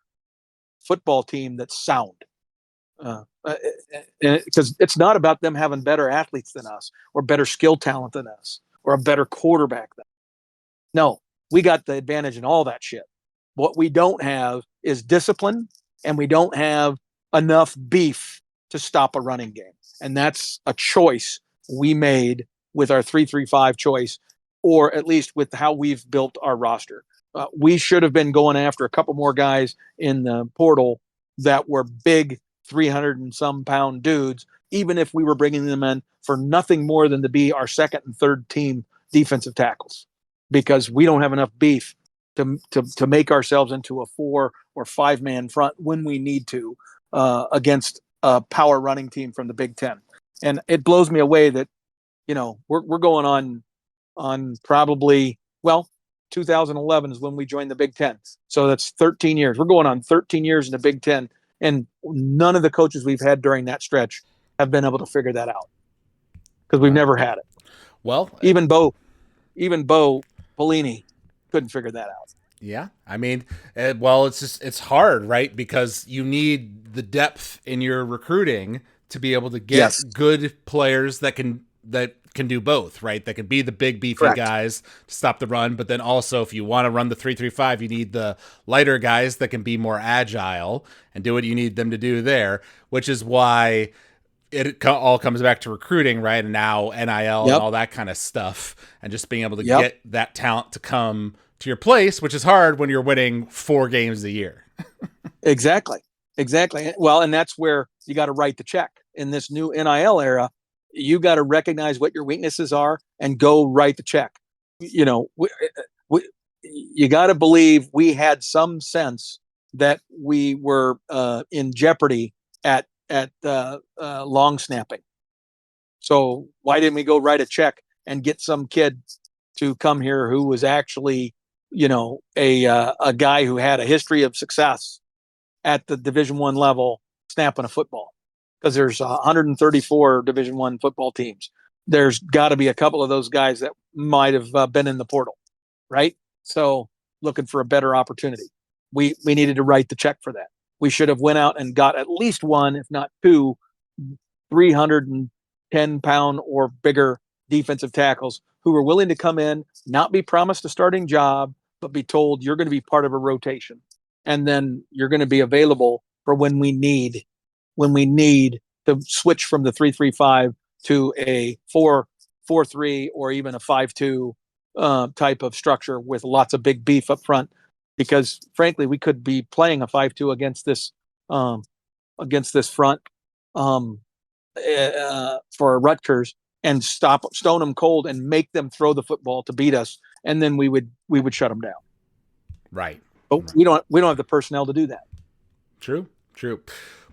football team that's sound. Because it's not about them having better athletes than us, or better skill talent than us, or a better quarterback than us. No, we got the advantage in all that shit. What we don't have is discipline, and we don't have enough beef to stop a running game. And that's a choice we made with our 3-3-5 choice, or at least with how we've built our roster. We should have been going after a couple more guys in the portal that were big 300 and some pound dudes, even if we were bringing them in for nothing more than to be our second and third team defensive tackles, because we don't have enough beef to make ourselves into a 4 or 5 man front when we need to against a power running team from the Big Ten. And it blows me away that, we're going on probably, 2011 is when we joined the Big Ten. So that's 13 years. We're going on 13 years in the Big Ten. And none of the coaches we've had during that stretch have been able to figure that out, because we've never had it. Well, even Bo Pelini couldn't figure that out. Yeah. I mean, it's hard, right? Because you need the depth in your recruiting to be able to get good players that can do both, right? That can be the big beefy guys to stop the run, but then also if you want to run the 3-3-5, you need the lighter guys that can be more agile and do what you need them to do there, which is why it all comes back to recruiting, right? And now NIL and all that kind of stuff, and just being able to get that talent to come to your place, which is hard when you're winning 4 games a year. Exactly. Well, and that's where you got to write the check in this new NIL era. You got to recognize what your weaknesses are and go write the check. You got to believe we had some sense that we were in jeopardy at long snapping. So why didn't we go write a check and get some kid to come here who was actually, a guy who had a history of success at the Division I level snapping a football? Because there's 134 Division I football teams. There's got to be a couple of those guys that might have been in the portal, right? So looking for a better opportunity. We needed to write the check for that. We should have went out and got at least one, if not 2, 310-pound or bigger defensive tackles who were willing to come in, not be promised a starting job, but be told you're going to be part of a rotation. And then you're going to be available for when we need to switch from the 3-3-5 to a 4-4-3 or even a 5-2 type of structure with lots of big beef up front. Because frankly, we could be playing a 5-2 against this front for Rutgers and stone them cold and make them throw the football to beat us, and then we would shut them down. Right. But we don't have the personnel to do that. True. True.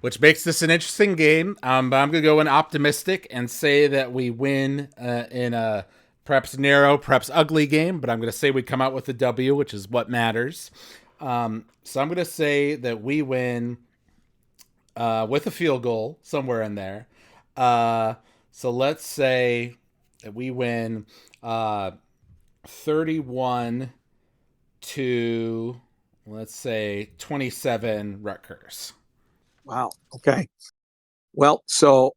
Which makes this an interesting game. But I'm going to go in optimistic and say that we win in a perhaps narrow, perhaps ugly game. But I'm going to say we come out with a W, which is what matters. So I'm going to say that we win with a field goal somewhere in there. So let's say that we win 31 to, let's say, 27 Rutgers. Wow. Okay. Well, so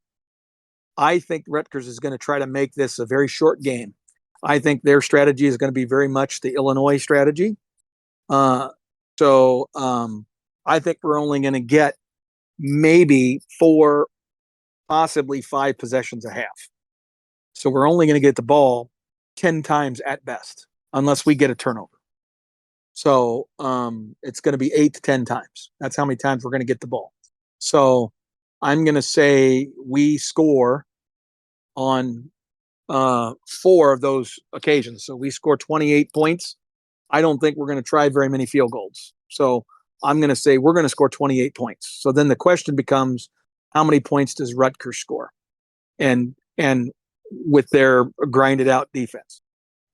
I think Rutgers is going to try to make this a very short game. I think their strategy is going to be very much the Illinois strategy. So I think we're only going to get maybe 4, possibly 5 possessions a half. So we're only going to get the ball 10 times at best, unless we get a turnover. So it's going to be 8 to 10 times. That's how many times we're going to get the ball. So I'm going to say we score on 4 of those occasions. So we score 28 points. I don't think we're going to try very many field goals. So I'm going to say we're going to score 28 points. So then the question becomes, how many points does Rutgers score? And with their grinded out defense.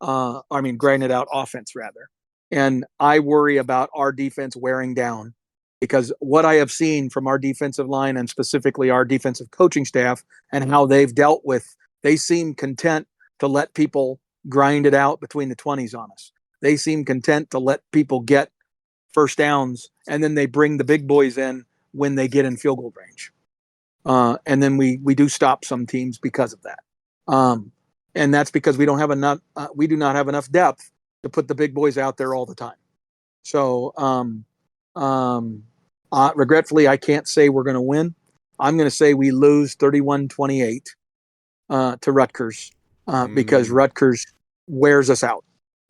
Grinded out offense rather. And I worry about our defense wearing down, because what I have seen from our defensive line and specifically our defensive coaching staff and how they've dealt with, they seem content to let people grind it out between the 20s on us. They seem content to let people get first downs, and then they bring the big boys in when they get in field goal range. And then we do stop some teams because of that. And that's because we do not have enough depth to put the big boys out there all the time. So regretfully, I can't say we're going to win. I'm going to say we lose 31-28 to Rutgers because Rutgers wears us out.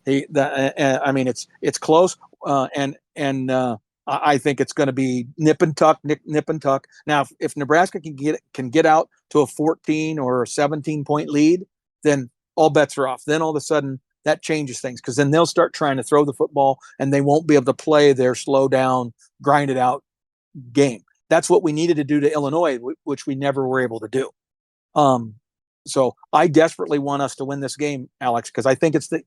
It's close, and I think it's going to be nip and tuck. Now, if Nebraska can get out to a 14 or a 17 point lead, then all bets are off. Then all of a sudden that changes things, because then they'll start trying to throw the football and they won't be able to play their slow down, grind it out game. That's what we needed to do to Illinois, which we never were able to do. So I desperately want us to win this game, Alex, because I think it's the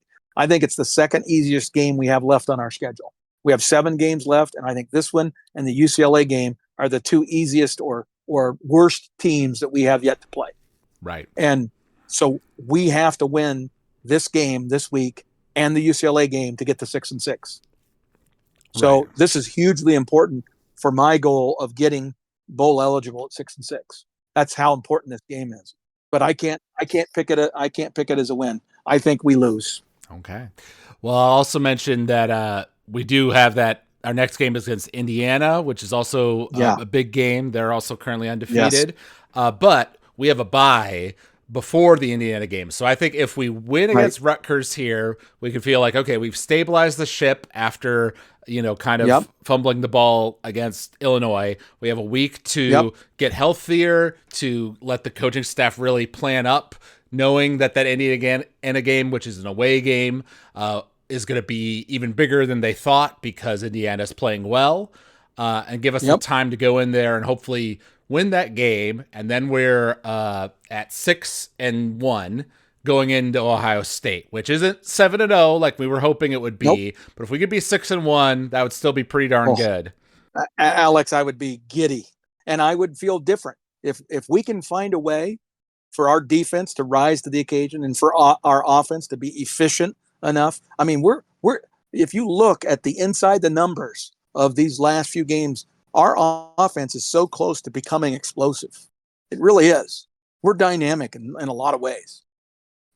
second easiest game we have left on our schedule. We have 7 games left, and I think this one and the UCLA game are the 2 easiest or worst teams that we have yet to play. Right. And so we have to win this game this week and the UCLA game to get to 6-6. So This is hugely important for my goal of getting bowl eligible at 6-6. That's how important this game is. But I can't pick it as a win. I think we lose. Okay. Well, I'll also mention that we do have that. Our next game is against Indiana, which is also a big game. They're also currently undefeated. Yes. But we have a bye before the Indiana game. So I think if we win against Rutgers here, we can feel like, okay, we've stabilized the ship after, kind of fumbling the ball against Illinois. We have a week to get healthier, to let the coaching staff really plan up, knowing that Indiana game, which is an away game, is going to be even bigger than they thought because Indiana's playing well, and give us the time to go in there and hopefully win that game. And then we're at 6-1 going into Ohio State, which isn't 7-0 like we were hoping it would be. But if we could be 6-1, that would still be pretty darn good. Alex, I would be giddy, and I would feel different if we can find a way for our defense to rise to the occasion and for our offense to be efficient enough. I mean, we're if you look at the inside the numbers of these last few games, our offense is so close to becoming explosive. It really is. We're dynamic in a lot of ways,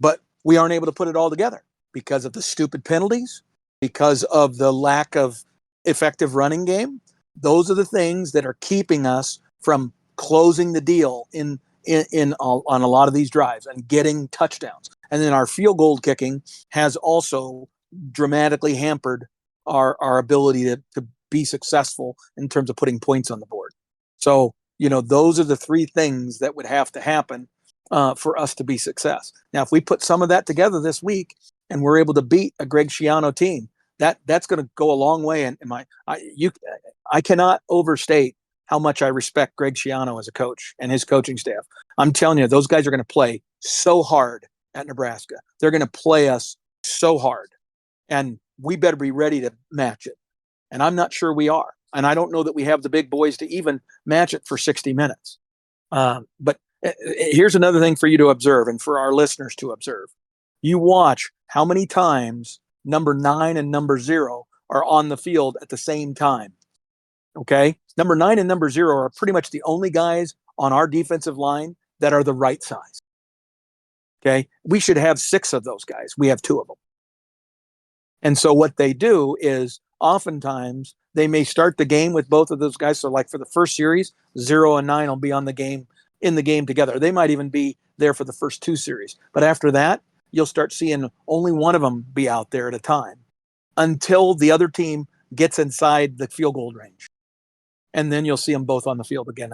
but we aren't able to put it all together because of the stupid penalties, because of the lack of effective running game. Those are the things that are keeping us from closing the deal on a lot of these drives and getting touchdowns. And then our field goal kicking has also dramatically hampered our ability to be successful in terms of putting points on the board. So, those are the 3 things that would have to happen for us to be success. Now, if we put some of that together this week and we're able to beat a Greg Schiano team, that's going to go a long way. And I cannot overstate how much I respect Greg Schiano as a coach and his coaching staff. I'm telling you, those guys are going to play so hard at Nebraska. They're going to play us so hard, and we better be ready to match it. And I'm not sure we are. And I don't know that we have the big boys to even match it for 60 minutes. But here's another thing for you to observe and for our listeners to observe. You watch how many times number 9 and number 0 are on the field at the same time. Okay? Number 9 and number 0 are pretty much the only guys on our defensive line that are the right size. Okay? We should have 6 of those guys. We have 2 of them. And so what they do is oftentimes they may start the game with both of those guys. So like for the first series, 0 and 9 will be in the game together. They might even be there for the first 2 series. But after that, you'll start seeing only one of them be out there at a time until the other team gets inside the field goal range. And then you'll see them both on the field again.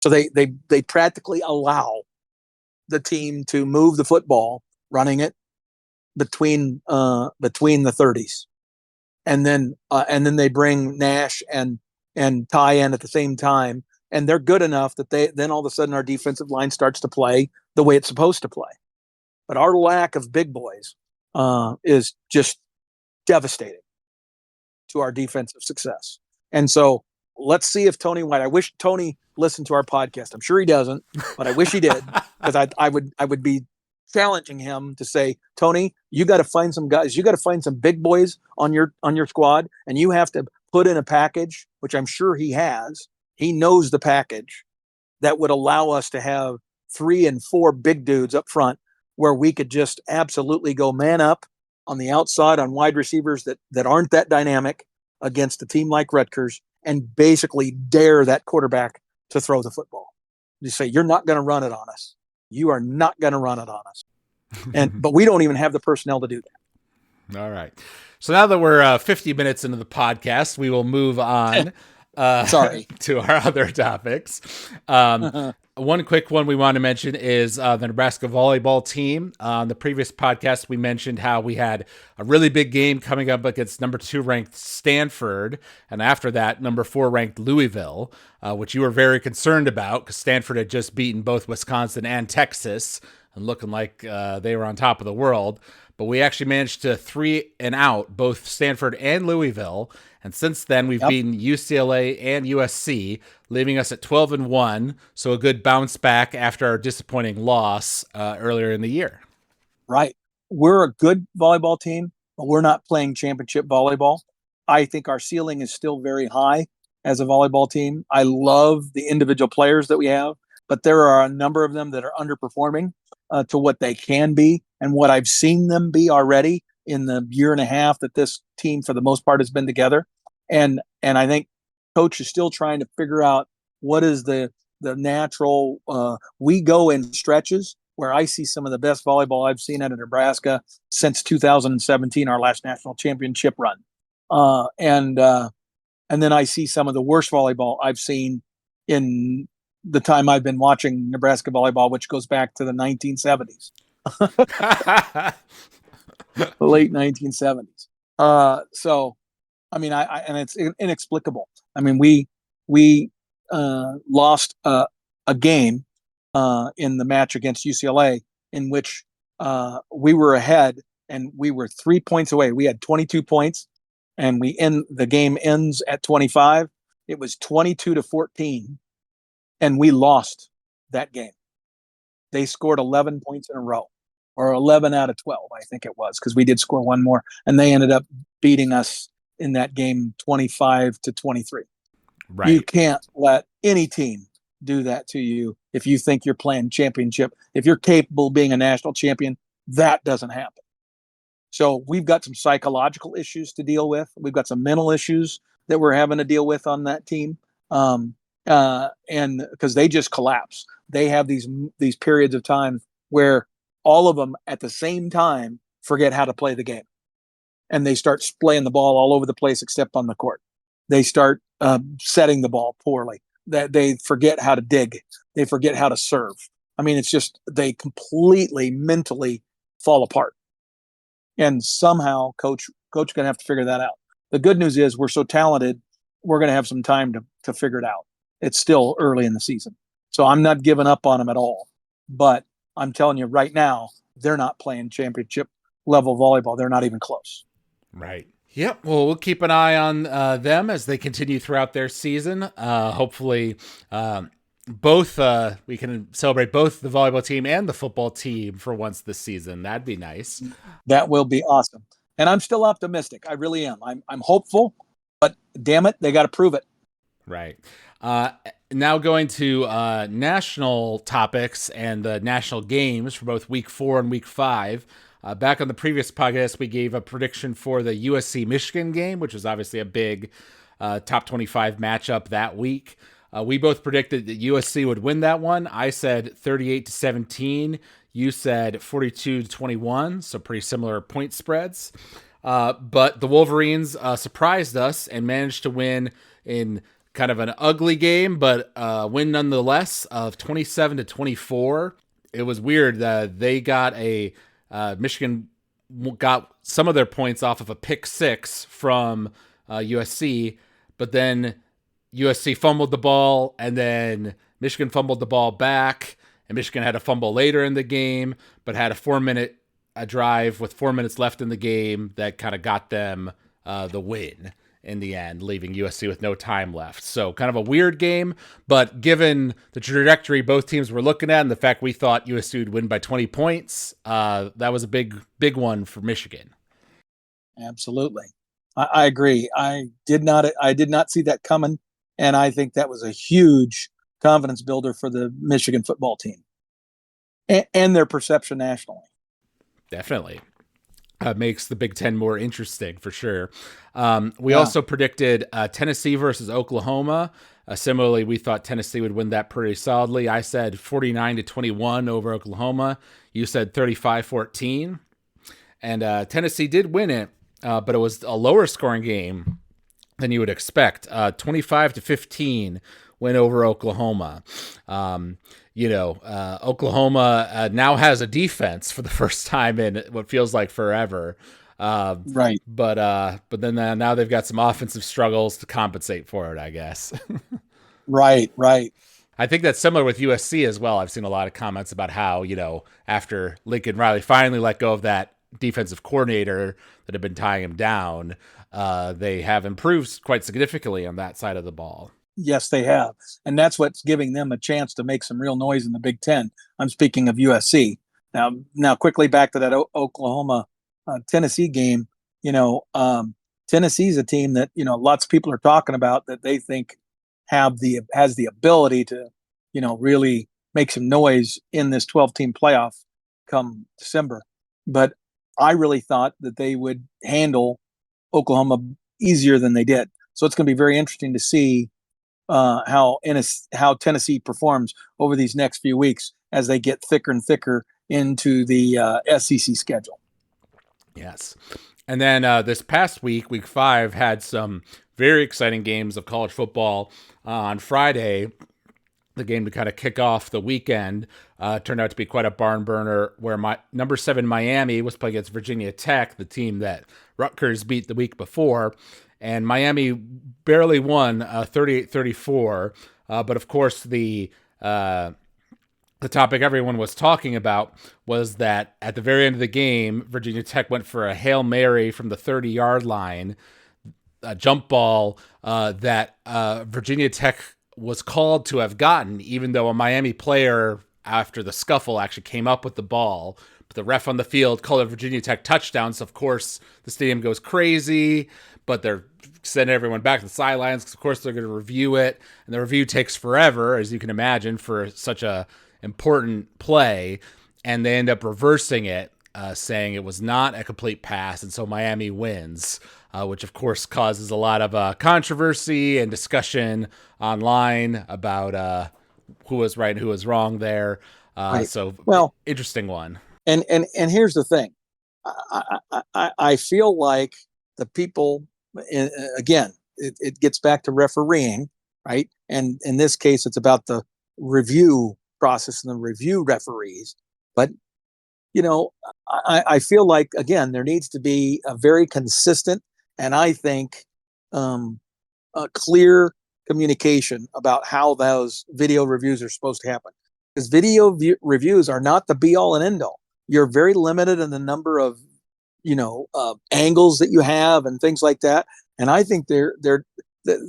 So they practically allow the team to move the football, running it between the 30s. And then they bring Nash and Ty in at the same time, and they're good enough that then all of a sudden our defensive line starts to play the way it's supposed to play. But our lack of big boys is just devastating to our defensive success. And so let's see if Tony White. I wish Tony listened to our podcast. I'm sure he doesn't, but I wish he did, because I would be challenging him to say, Tony, you got to find some guys. You got to find some big boys on your squad, and you have to put in a package, which I'm sure he has. He knows the package that would allow us to have 3 and 4 big dudes up front, where we could just absolutely go man up on the outside on wide receivers that aren't that dynamic against a team like Rutgers, and basically dare that quarterback to throw the football. You say, you're not going to run it on us. You are not going to run it on us. But we don't even have the personnel to do that. All right. So now that we're 50 minutes into the podcast, we will move on to our other topics. One quick one we want to mention is the Nebraska volleyball team. On the previous podcast, we mentioned how we had a really big game coming up against number 2 ranked Stanford, and after that, number 4 ranked Louisville, which you were very concerned about because Stanford had just beaten both Wisconsin and Texas and looking like they were on top of the world. But we actually managed to 3 and out both Stanford and Louisville. And since then, we've beaten UCLA and USC, leaving us at 12-1. So a good bounce back after our disappointing loss earlier in the year. Right. We're a good volleyball team, but we're not playing championship volleyball. I think our ceiling is still very high as a volleyball team. I love the individual players that we have, but there are a number of them that are underperforming to what they can be and what I've seen them be already in the year and a half that this team, for the most part, has been together. And I think coach is still trying to figure out what is the natural. We go in stretches where I see some of the best volleyball I've seen out of Nebraska since 2017, our last national championship run. And then I see some of the worst volleyball I've seen in the time I've been watching Nebraska volleyball, which goes back to the 1970s. The late 1970s. So, I mean, and it's inexplicable. I mean, we lost a game in the match against UCLA in which we were ahead and we were 3 points away. We had 22 points, and the game ends at 25. It was 22-14, and we lost that game. They scored 11 points in a row. Or 11 out of 12, I think it was, because we did score one more. And they ended up beating us in that game 25-23. Right. You can't let any team do that to you if you think you're playing championship. If you're capable of being a national champion, that doesn't happen. So we've got some psychological issues to deal with. We've got some mental issues that we're having to deal with on that team. And because they just collapse. They have these periods of time where all of them at the same time forget how to play the game. And they start playing the ball all over the place except on the court. They start setting the ball poorly. They forget how to dig. They forget how to serve. I mean, it's just they completely mentally fall apart. And somehow coach going to have to figure that out. The good news is we're so talented, we're going to have some time to figure it out. it's still early in the season. So I'm not giving up on them at all. But I'm telling you right now, they're not playing championship level volleyball. They're not even close. Right. Yep. Well, we'll keep an eye on them as they continue throughout their season. Hopefully, both we can celebrate both the volleyball team and the football team for once this season. That'd be nice. That will be awesome. And I'm still optimistic. I really am. I'm hopeful, but damn it, they got to prove it. Right. Now going to national topics and the national games for both week 4 and week 5. Back on the previous podcast, we gave a prediction for the USC-Michigan game, which was obviously a big top 25 matchup that week. We both predicted that USC would win that one. I said 38-17. You said 42-21, so pretty similar point spreads. But the Wolverines surprised us and managed to win in kind of an ugly game, but win nonetheless of 27-24. It was weird that they got Michigan got some of their points off of a pick 6 from USC, but then USC fumbled the ball, and then Michigan fumbled the ball back, and Michigan had a fumble later in the game, but had a 4-minute drive with 4 minutes left in the game that kind of got them the win in the end, leaving USC with no time left. So kind of a weird game, but given the trajectory both teams were looking at and the fact we thought USC would win by 20 points, that was a big one for Michigan. Absolutely. I agree. I did not see that coming, and I think that was a huge confidence builder for the Michigan football team and their perception nationally. Definitely. Makes the Big Ten more interesting for sure. We also predicted Tennessee versus Oklahoma. Similarly, we thought Tennessee would win that pretty solidly. I said 49-21 over Oklahoma. You said 35-14. And Tennessee did win it, but it was a lower scoring game than you would expect. 25-15 win over Oklahoma. Oklahoma now has a defense for the first time in what feels like forever. Right. But then now they've got some offensive struggles to compensate for it, I guess. Right. I think that's similar with USC as well. I've seen a lot of comments about how, after Lincoln Riley finally let go of that defensive coordinator that had been tying him down, they have improved quite significantly on that side of the ball. Yes, they have. And that's what's giving them a chance to make some real noise in the Big Ten. I'm speaking of USC. Now quickly back to that Oklahoma Tennessee game. Tennessee's a team that, lots of people are talking about that they think has the ability to, really make some noise in this 12-team playoff come December. But I really thought that they would handle Oklahoma easier than they did. So it's going to be very interesting to see how Tennessee performs over these next few weeks as they get thicker and thicker into the SEC schedule. Yes. And then this past week 5, had some very exciting games of college football. On Friday, the game to kind of kick off the weekend turned out to be quite a barn burner, where my number 7 Miami was playing against Virginia Tech, the team that Rutgers beat the week before. And Miami barely won 38-34. But of course, the topic everyone was talking about was that at the very end of the game, Virginia Tech went for a Hail Mary from the 30-yard line, a jump ball that Virginia Tech was called to have gotten, even though a Miami player, after the scuffle, actually came up with the ball. But the ref on the field called a Virginia Tech touchdown, so of course the stadium goes crazy, but they're sending everyone back to the sidelines because, of course, they're going to review it. And the review takes forever, as you can imagine, for such a important play. And they end up reversing it, saying it was not a complete pass. And so Miami wins, which, of course, causes a lot of controversy and discussion online about who was right and who was wrong there. Right. So, interesting one. And here's the thing. I feel like the people, again, it gets back to refereeing, right? And in this case, it's about the review process and the review referees. But, I feel like, again, there needs to be a very consistent and I think a clear communication about how those video reviews are supposed to happen. Because video reviews are not the be all and end all. You're very limited in the number of, angles that you have and things like that. And I think there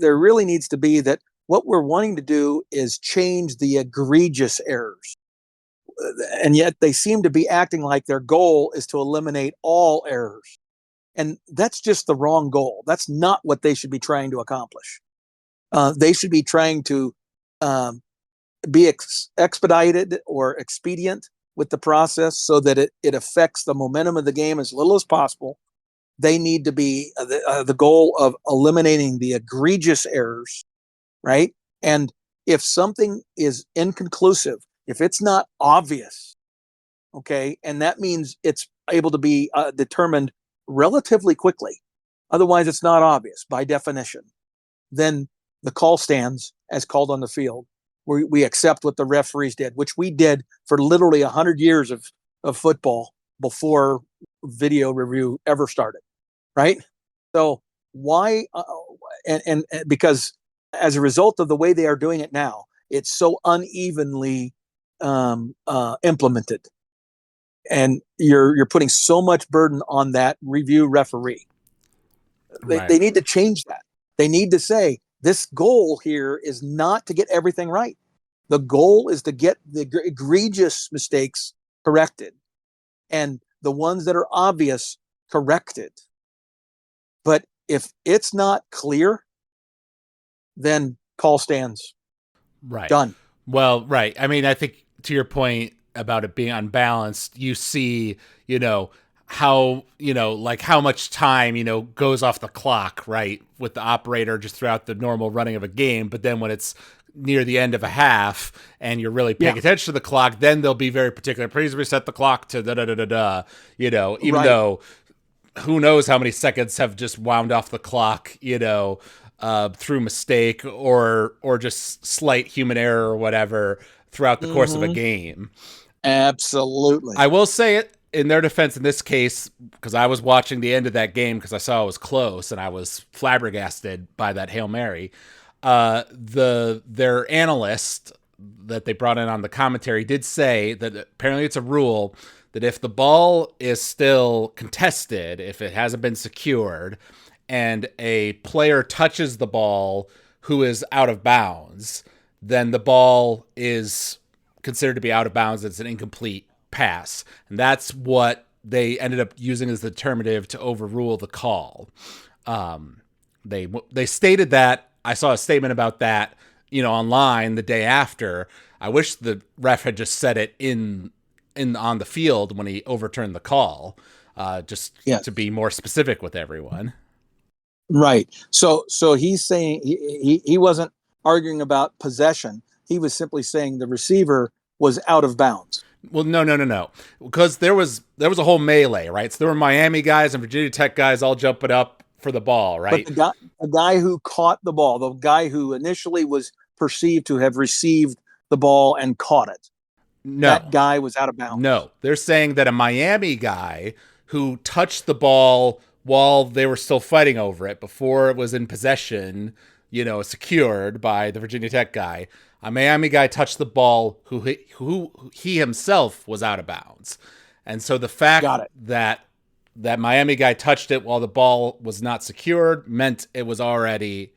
really needs to be that what we're wanting to do is change the egregious errors. And yet they seem to be acting like their goal is to eliminate all errors. And that's just the wrong goal. That's not what they should be trying to accomplish. They should be trying to be expedited or expedient with the process so that it affects the momentum of the game as little as possible. They need to be the goal of eliminating the egregious errors, right? And if something is inconclusive, if it's not obvious, okay, and that means it's able to be determined relatively quickly, otherwise it's not obvious by definition, then the call stands as called on the field. We accept what the referees did, which we did for literally 100 years of football before video review ever started, right? So why, and because as a result of the way they are doing it now, it's so unevenly implemented. And you're putting so much burden on that review referee. Right. They need to change that. They need to say, this goal here is not to get everything right. The goal is to get the egregious mistakes corrected and the ones that are obvious corrected. But if it's not clear, then call stands. Right. Done. Well, right. I mean, I think to your point about it being unbalanced, you see, how, like how much time, goes off the clock, right, with the operator just throughout the normal running of a game. But then when it's near the end of a half and you're really paying attention to the clock, then they'll be very particular. Please reset the clock to da-da-da-da-da, even Right. though who knows how many seconds have just wound off the clock, through mistake or just slight human error or whatever throughout the course of a game. Absolutely. I will say it in their defense in this case, because I was watching the end of that game because I saw it was close and I was flabbergasted by that Hail Mary. Their analyst that they brought in on the commentary did say that apparently it's a rule that if the ball is still contested, if it hasn't been secured, and a player touches the ball who is out of bounds, then the ball is considered to be out of bounds. It's an incomplete pass. And that's what they ended up using as the determinative to overrule the call. They stated that. I saw a statement about that, online the day after. I wish the ref had just said it in on the field when he overturned the call, to be more specific with everyone. Right. So he's saying he wasn't arguing about possession. He was simply saying the receiver was out of bounds. Well, no. Because there was a whole melee, right? So there were Miami guys and Virginia Tech guys all jumping up for the ball, right? But the guy who caught the ball, the guy who initially was perceived to have received the ball and caught it, that guy was out of bounds. No, they're saying that a Miami guy who touched the ball while they were still fighting over it before it was in possession, secured by the Virginia Tech guy. A Miami guy touched the ball who he himself was out of bounds. And so the fact that Miami guy touched it while the ball was not secured meant it was already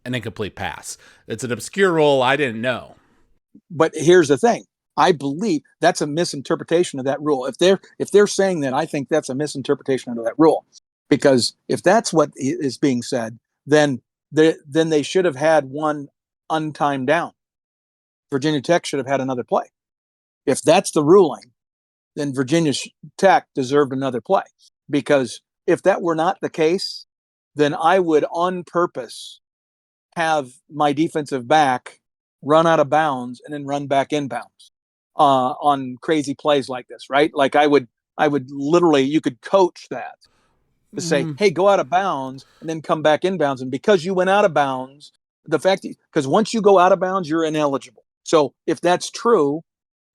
an incomplete pass. It's an obscure rule I didn't know. But here's the thing. I believe that's a misinterpretation of that rule. If they're saying that, I think that's a misinterpretation of that rule. Because if that's what is being said, then they should have had one untimed down. Virginia Tech should have had another play. If that's the ruling, then Virginia Tech deserved another play. Because if that were not the case, then I would on purpose have my defensive back run out of bounds and then run back inbounds on crazy plays like this, right? Like I would literally, you could coach that to say, hey, go out of bounds and then come back inbounds. And because you went out of bounds, because once you go out of bounds, you're ineligible. So if that's true,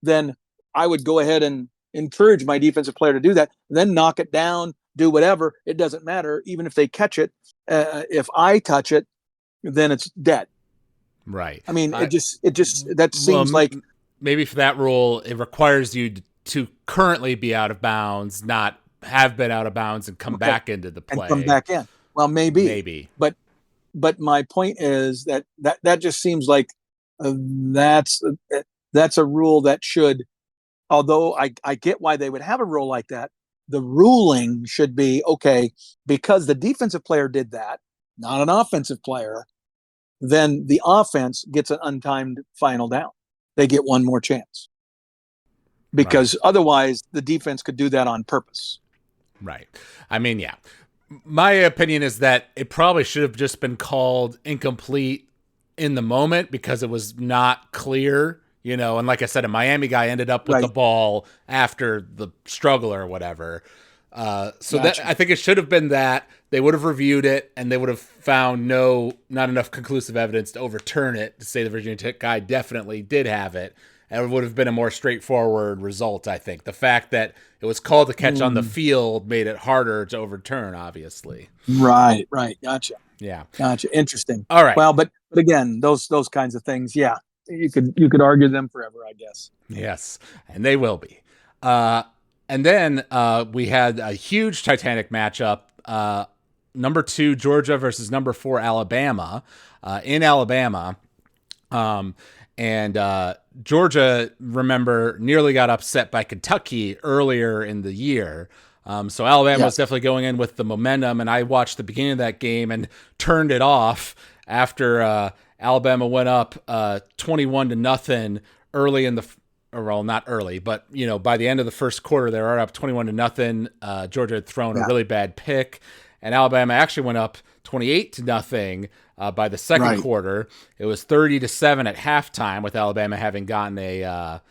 then I would go ahead and encourage my defensive player to do that, then knock it down, do whatever. It doesn't matter. Even if they catch it, if I touch it, then it's dead. Right. I mean, I, it just that well, seems like maybe for that rule, it requires you to currently be out of bounds, not have been out of bounds and come okay, back into the and come play. back in. Well, maybe, Maybe. but my point is that just seems like uh, that's that's a rule that should. Although I get why they would have a rule like that, the ruling should be okay because the defensive player did that, not an offensive player. Then the offense gets an untimed final down. They get one more chance Right. because otherwise the defense could do that on purpose. Right. I mean, yeah. My opinion is that it probably should have just been called incomplete in the moment because it was not clear, and like I said, a Miami guy ended up with the Right. ball after the struggle or whatever. So that Gotcha. I think it should have been that they would have reviewed it and they would have found not enough conclusive evidence to overturn it to say the Virginia Tech guy definitely did have it. And it would have been a more straightforward result, I think. The fact that it was called to catch on the Mm, field made it harder to overturn, obviously. right. Right. Gotcha. Yeah. Gotcha. Interesting. All right. Well, but again, those kinds of things, yeah, you could argue them forever, I guess. Yes, and they will be. Uh, and then we had a huge Titanic matchup. Number 2 Georgia versus number 4 Alabama in Alabama. Um, and Georgia, remember, nearly got upset by Kentucky earlier in the year. So Alabama was Yes. definitely going in with the momentum. And I watched the beginning of that game and turned it off after Alabama went up 21-0 early in the. Or, well, not early, but by the end of the first quarter, they were up 21-0. Georgia had thrown a Yeah. really bad pick, and Alabama actually went up 28-0 by the second Right. quarter. It was 30-7 at halftime, with Alabama having gotten a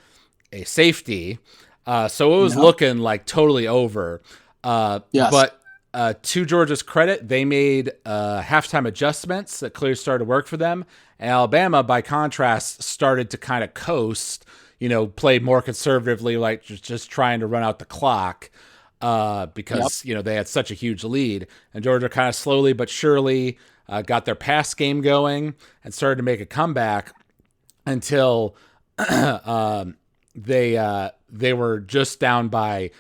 safety. So it was Yep. looking like totally over. Yes. But to Georgia's credit, they made halftime adjustments that clearly started to work for them. And Alabama, by contrast, started to kind of coast, play more conservatively, like just trying to run out the clock Yep. because, they had such a huge lead. And Georgia kind of slowly but surely got their pass game going and started to make a comeback until they were just down by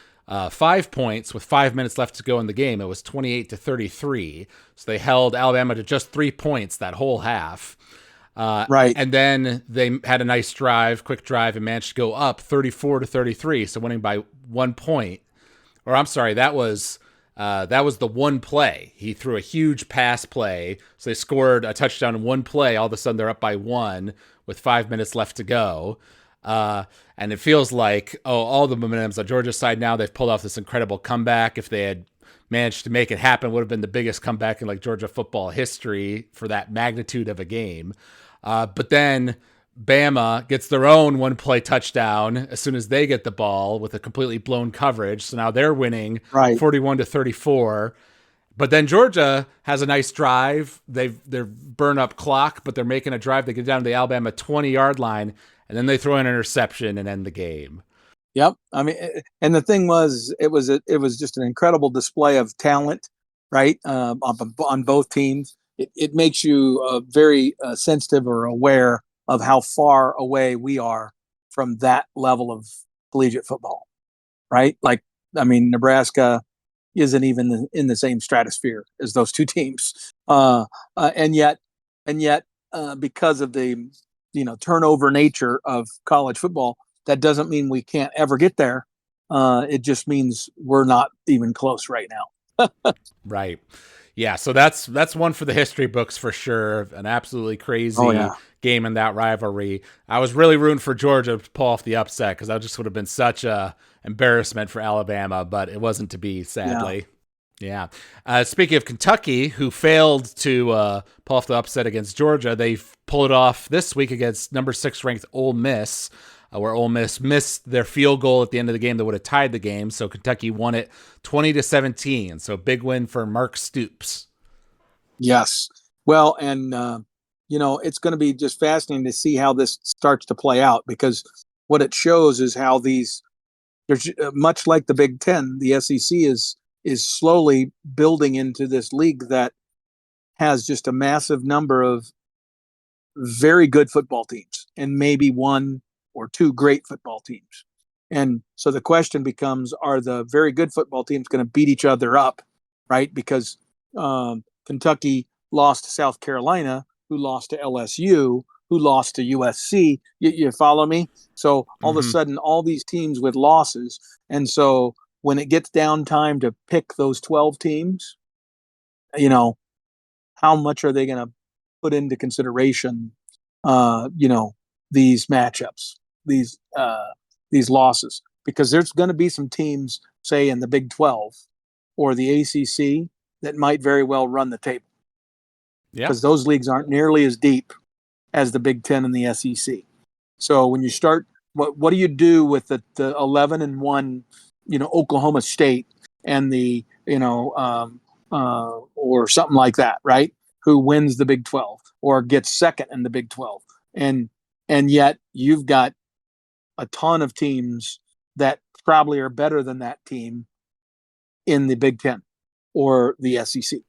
5 points with 5 minutes left to go in the game. It was 28-33. So they held Alabama to just 3 points that whole half. Right. And then they had a nice quick drive, and managed to go up 34-33. So winning by 1 point. Or I'm sorry, that was the one play. He threw a huge pass play. So they scored a touchdown in one play. All of a sudden they're up by 1 with 5 minutes left to go. And it feels like, all the momentum's on Georgia's side now. They've pulled off this incredible comeback. If they had managed to make it happen, it would have been the biggest comeback in like Georgia football history for that magnitude of a game. But then Bama gets their own one play touchdown as soon as they get the ball with a completely blown coverage. So now they're winning Right. 41-34. But then Georgia has a nice drive. They're burn up clock, but they're making a drive. They get down to the Alabama 20-yard line, and then they throw an interception and end the game. Yep. I mean, and the thing was, it was just an incredible display of talent, right? On both teams, it makes you very sensitive or aware of how far away we are from that level of collegiate football, right? Like, I mean, Nebraska isn't even in the same stratosphere as those two teams, and yet, because of the turnover nature of college football, that doesn't mean we can't ever get there. It just means we're not even close right now. Right. Yeah, so that's one for the history books for sure. An absolutely Oh crazy yeah, game in that rivalry. I was really rooting for Georgia to pull off the upset because that just would have been such a embarrassment for Alabama, but it wasn't to be, yeah, sadly. Yeah. Speaking of Kentucky, who failed to pull off the upset against Georgia, they pulled it off this week against number 6 ranked Ole Miss, where Ole Miss missed their field goal at the end of the game that would have tied the game. So Kentucky won it 20-17. So big win for Mark Stoops. yes. Well, and it's going to be just fascinating to see how this starts to play out because what it shows is how there's much like the Big Ten, the SEC is slowly building into this league that has just a massive number of very good football teams and maybe one or two great football teams. And so the question becomes, are the very good football teams going to beat each other up, right? Because Kentucky lost to South Carolina, who lost to LSU, who lost to USC. You follow me? So all of a sudden, all these teams with losses. And so when it gets down time to pick those 12 teams, how much are they going to put into consideration, these matchups, these losses? Because there's going to be some teams, say in the Big 12 or the ACC, that might very well run the table. Yeah. Because those leagues aren't nearly as deep as the Big 10 and the SEC. So when you start, what do you do with the 11-1, Oklahoma State and the, or something like that, right? Who wins the Big 12 or gets second in the Big 12? And yet you've got a ton of teams that probably are better than that team in the Big 10 or the SEC.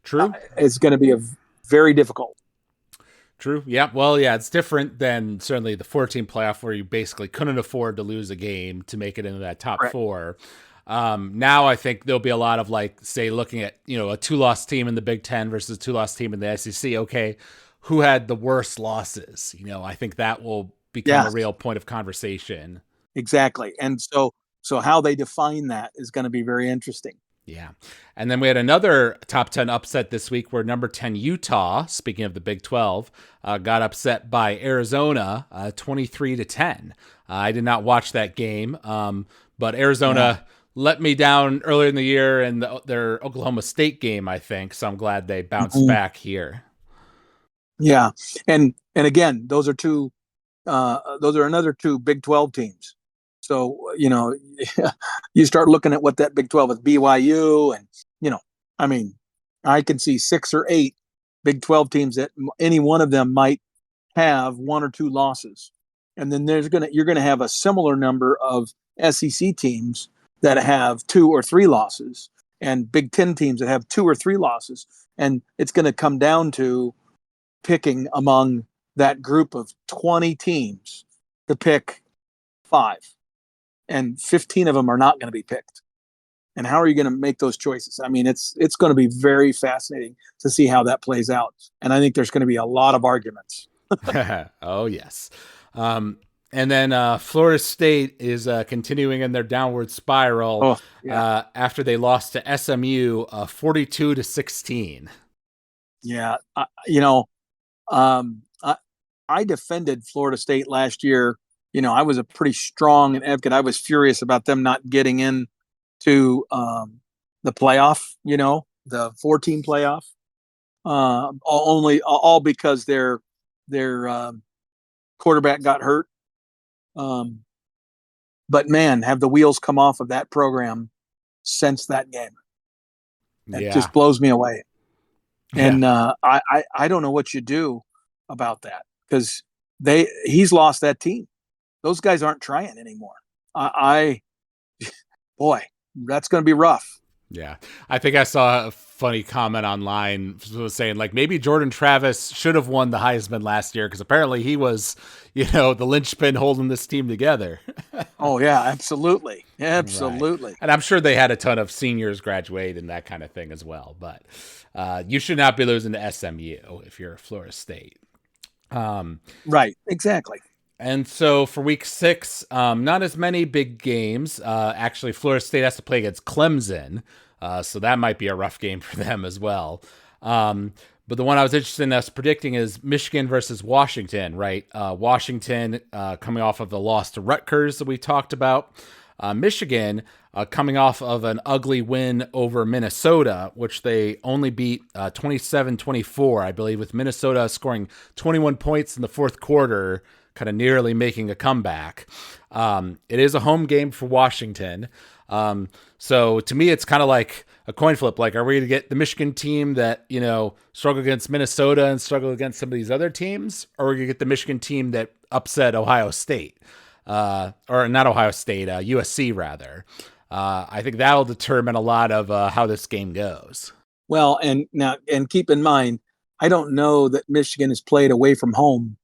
True. It's going to be very difficult. True. Yeah. Well, yeah, it's different than certainly the 14 playoff where you basically couldn't afford to lose a game to make it into that top Correct. four. Now I think there'll be a lot of say looking at, a 2-loss team in the Big 10 versus a 2-loss team in the SEC. Okay. Who had the worst losses? I think that will become a real point of conversation. Exactly. And so how they define that is going to be very interesting. Yeah. And then we had another top 10 upset this week where number 10 Utah, speaking of the Big 12, got upset by Arizona 23-10. I did not watch that game, but Arizona let me down earlier in the year in their Oklahoma State game, I think. So I'm glad they bounced back here. Yeah. And again, those are another two Big 12 teams. So, you start looking at what that Big 12 is, BYU, and, I can see 6 or 8 Big 12 teams that any one of them might have 1 or 2 losses. And then you're going to have a similar number of SEC teams that have 2 or 3 losses and Big 10 teams that have 2 or 3 losses. And it's going to come down to picking among that group of 20 teams to pick 5. And 15 of them are not going to be picked. And how are you going to make those choices? I mean, it's going to be very fascinating to see how that plays out. And I think there's going to be a lot of arguments. Oh, yes. And then Florida State is continuing in their downward spiral after they lost to SMU 42-16. Yeah. I defended Florida State last year. I was a pretty strong advocate. I was furious about them not getting in to the playoff, the 14 playoff, all because their quarterback got hurt. But man, have the wheels come off of that program since that game. It just blows me away. And I don't know what you do about that, because he's lost that team. Those guys aren't trying anymore. Boy, that's going to be rough. Yeah. I think I saw a funny comment online saying maybe Jordan Travis should have won the Heisman last year because apparently he was, the linchpin holding this team together. Oh yeah, absolutely. Absolutely. Right. And I'm sure they had a ton of seniors graduate and that kind of thing as well. But you should not be losing to SMU if you're Florida State. Right. Exactly. And so for week 6, not as many big games. Actually, Florida State has to play against Clemson. So that might be a rough game for them as well. But the one I was interested in us predicting is Michigan versus Washington, right? Washington coming off of the loss to Rutgers that we talked about. Michigan coming off of an ugly win over Minnesota, which they only beat 27-24, I believe, with Minnesota scoring 21 points in the fourth quarter, kind of nearly making a comeback. It is a home game for Washington. So to me, it's kind of like a coin flip. Are we going to get the Michigan team that, struggle against Minnesota and struggle against some of these other teams? Or are we going to get the Michigan team that upset Ohio State? Or not Ohio State, USC rather. I think that'll determine a lot of how this game goes. Well, and keep in mind, I don't know that Michigan has played away from home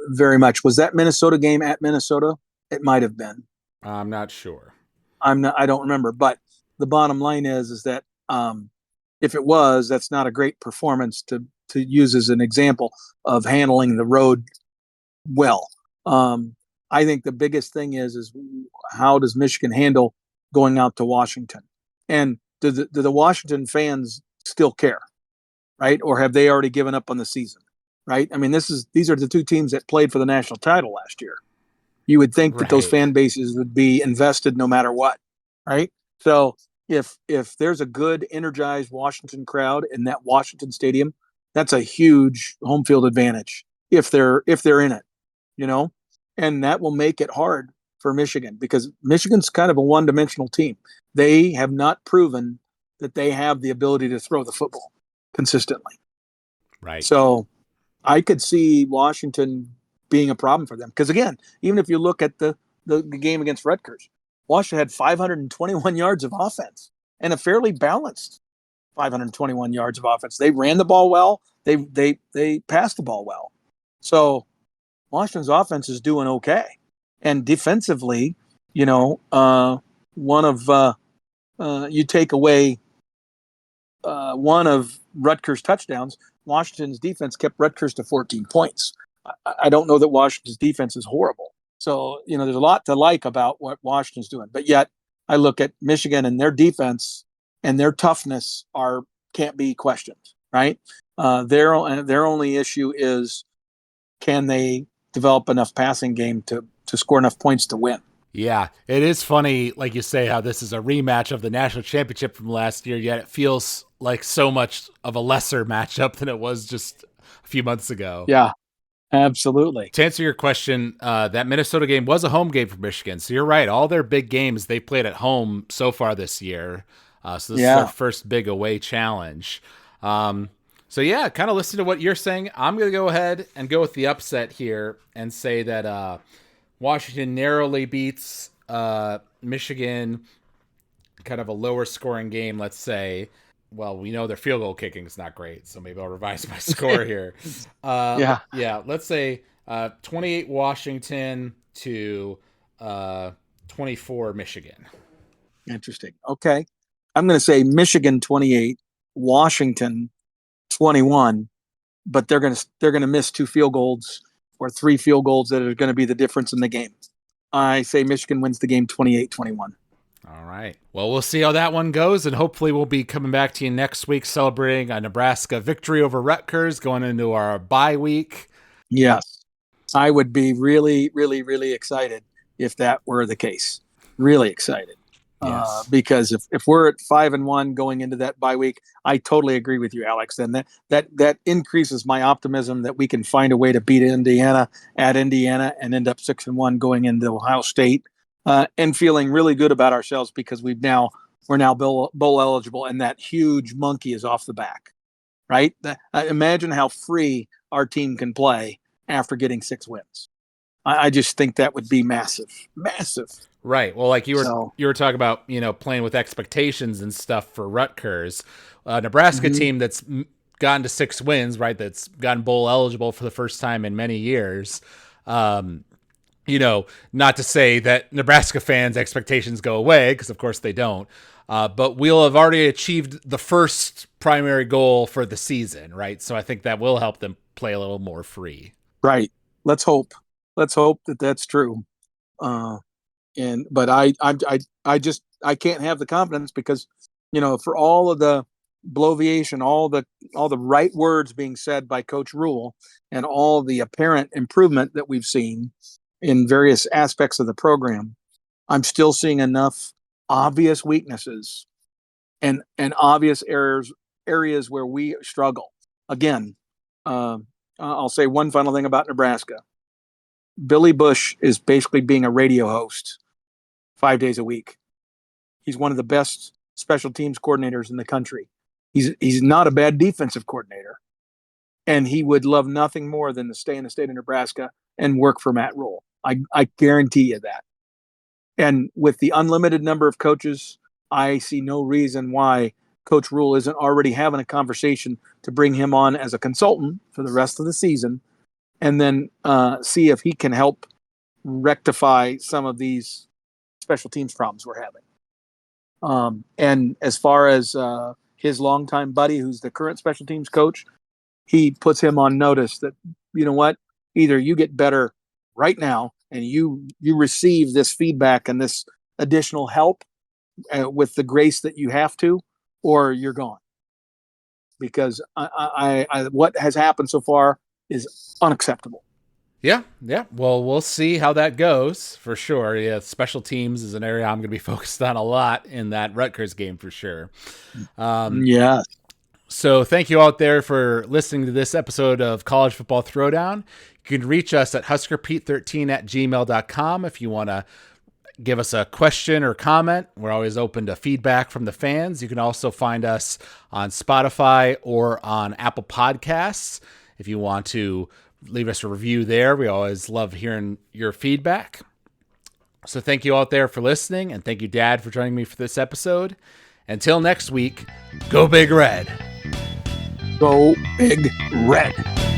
very much. Was that Minnesota game at Minnesota? It might have been. I'm not sure. I don't remember. But the bottom line is that if it was, that's not a great performance to use as an example of handling the road well. I think the biggest thing is how does Michigan handle going out to Washington, and do the Washington fans still care, right? Or have they already given up on the season, right? I mean, these are the two teams that played for the national title last year. You would think that those Right. fan bases would be invested no matter what, right? So if there's a good energized Washington crowd in that Washington stadium, that's a huge home field advantage if they're in it, you know, and that will make it hard for Michigan because Michigan's kind of a one-dimensional team. They have not proven that they have the ability to throw the football consistently. Right. So I could see Washington being a problem for them. Because again, even if you look at the game against Rutgers, Washington had 521 yards of offense and a fairly balanced 521 yards of offense. They ran the ball well. They passed the ball well. So Washington's offense is doing okay. And defensively, you know, one of you take away one of Rutgers' touchdowns, Washington's defense kept Rutgers to 14 points. I don't know that Washington's defense is horrible. So, you know, there's a lot to like about what Washington's doing. But yet I look at Michigan and their defense and their toughness can't be questioned, right? Their only issue is can they develop enough passing game to score enough points to win? Yeah, it is funny, like you say, how this is a rematch of the national championship from last year, yet it feels like so much of a lesser matchup than it was just a few months ago. Yeah, absolutely. To answer your question, that Minnesota game was a home game for Michigan. So you're right. All their big games they played at home so far this year. So this is their Yeah. first big away challenge. So yeah, kind of listen to what you're saying. I'm going to go ahead and go with the upset here and say that Washington narrowly beats Michigan, kind of a lower scoring game, let's say. Well, we know their field goal kicking is not great, so maybe I'll revise my score here. Yeah. Yeah, let's say 28 Washington to 24 Michigan. Interesting. Okay. I'm going to say Michigan 28, Washington 21, but they're going to miss two field goals or three field goals that are going to be the difference in the game. I say Michigan wins the game 28-21. All right. Well, we'll see how that one goes, and hopefully we'll be coming back to you next week celebrating a Nebraska victory over Rutgers going into our bye week. Yes. I would be really, really, really excited if that were the case. Really excited. Yes. Because if we're at 5-1 going into that bye week, I totally agree with you, Alex. Then that increases my optimism that we can find a way to beat Indiana at Indiana and end up 6-1 going into Ohio State, and feeling really good about ourselves because we're now bowl eligible and that huge monkey is off the back. Right? Imagine how free our team can play after getting 6 wins. I just think that would be massive, massive. Right. Well, like So, you were talking about, playing with expectations and stuff for Rutgers, Nebraska mhm. team that's gotten to 6 wins, right? That's gotten bowl eligible for the first time in many years. Not to say that Nebraska fans' expectations go away, because of course they don't. But we'll have already achieved the first primary goal for the season, right? So I think that will help them play a little more free. Right. Let's hope. Let's hope that that's true. Uh, but I can't have the confidence because, for all of the bloviation, all the right words being said by Coach Rule, and all the apparent improvement that we've seen in various aspects of the program, I'm still seeing enough obvious weaknesses and obvious areas where we struggle. Again, uh, I'll say one final thing about Nebraska. Billy Bush is basically being a radio host 5 days a week. He's one of the best special teams coordinators in the country. He's not a bad defensive coordinator, and he would love nothing more than to stay in the state of Nebraska and work for Matt Rule. I guarantee you that. And with the unlimited number of coaches, I see no reason why Coach Rule isn't already having a conversation to bring him on as a consultant for the rest of the season, and then see if he can help rectify some of these special teams problems we're having. And as far as his longtime buddy, who's the current special teams coach, he puts him on notice that, you know what, either you get better right now and you receive this feedback and this additional help with the grace that you have to, or you're gone. Because what has happened so far is unacceptable. Yeah. Well, we'll see how that goes for sure. Yeah, special teams is an area I'm going to be focused on a lot in that Rutgers game for sure. Yeah. So thank you out there for listening to this episode of College Football Throwdown. You can reach us at huskerpete13@gmail.com if you want to give us a question or comment. We're always open to feedback from the fans. You can also find us on Spotify or on Apple Podcasts if you want to leave us a review there. We always love hearing your feedback. So thank you out there for listening, and thank you, Dad, for joining me for this episode. Until next week, go Big Red. Go Big Red.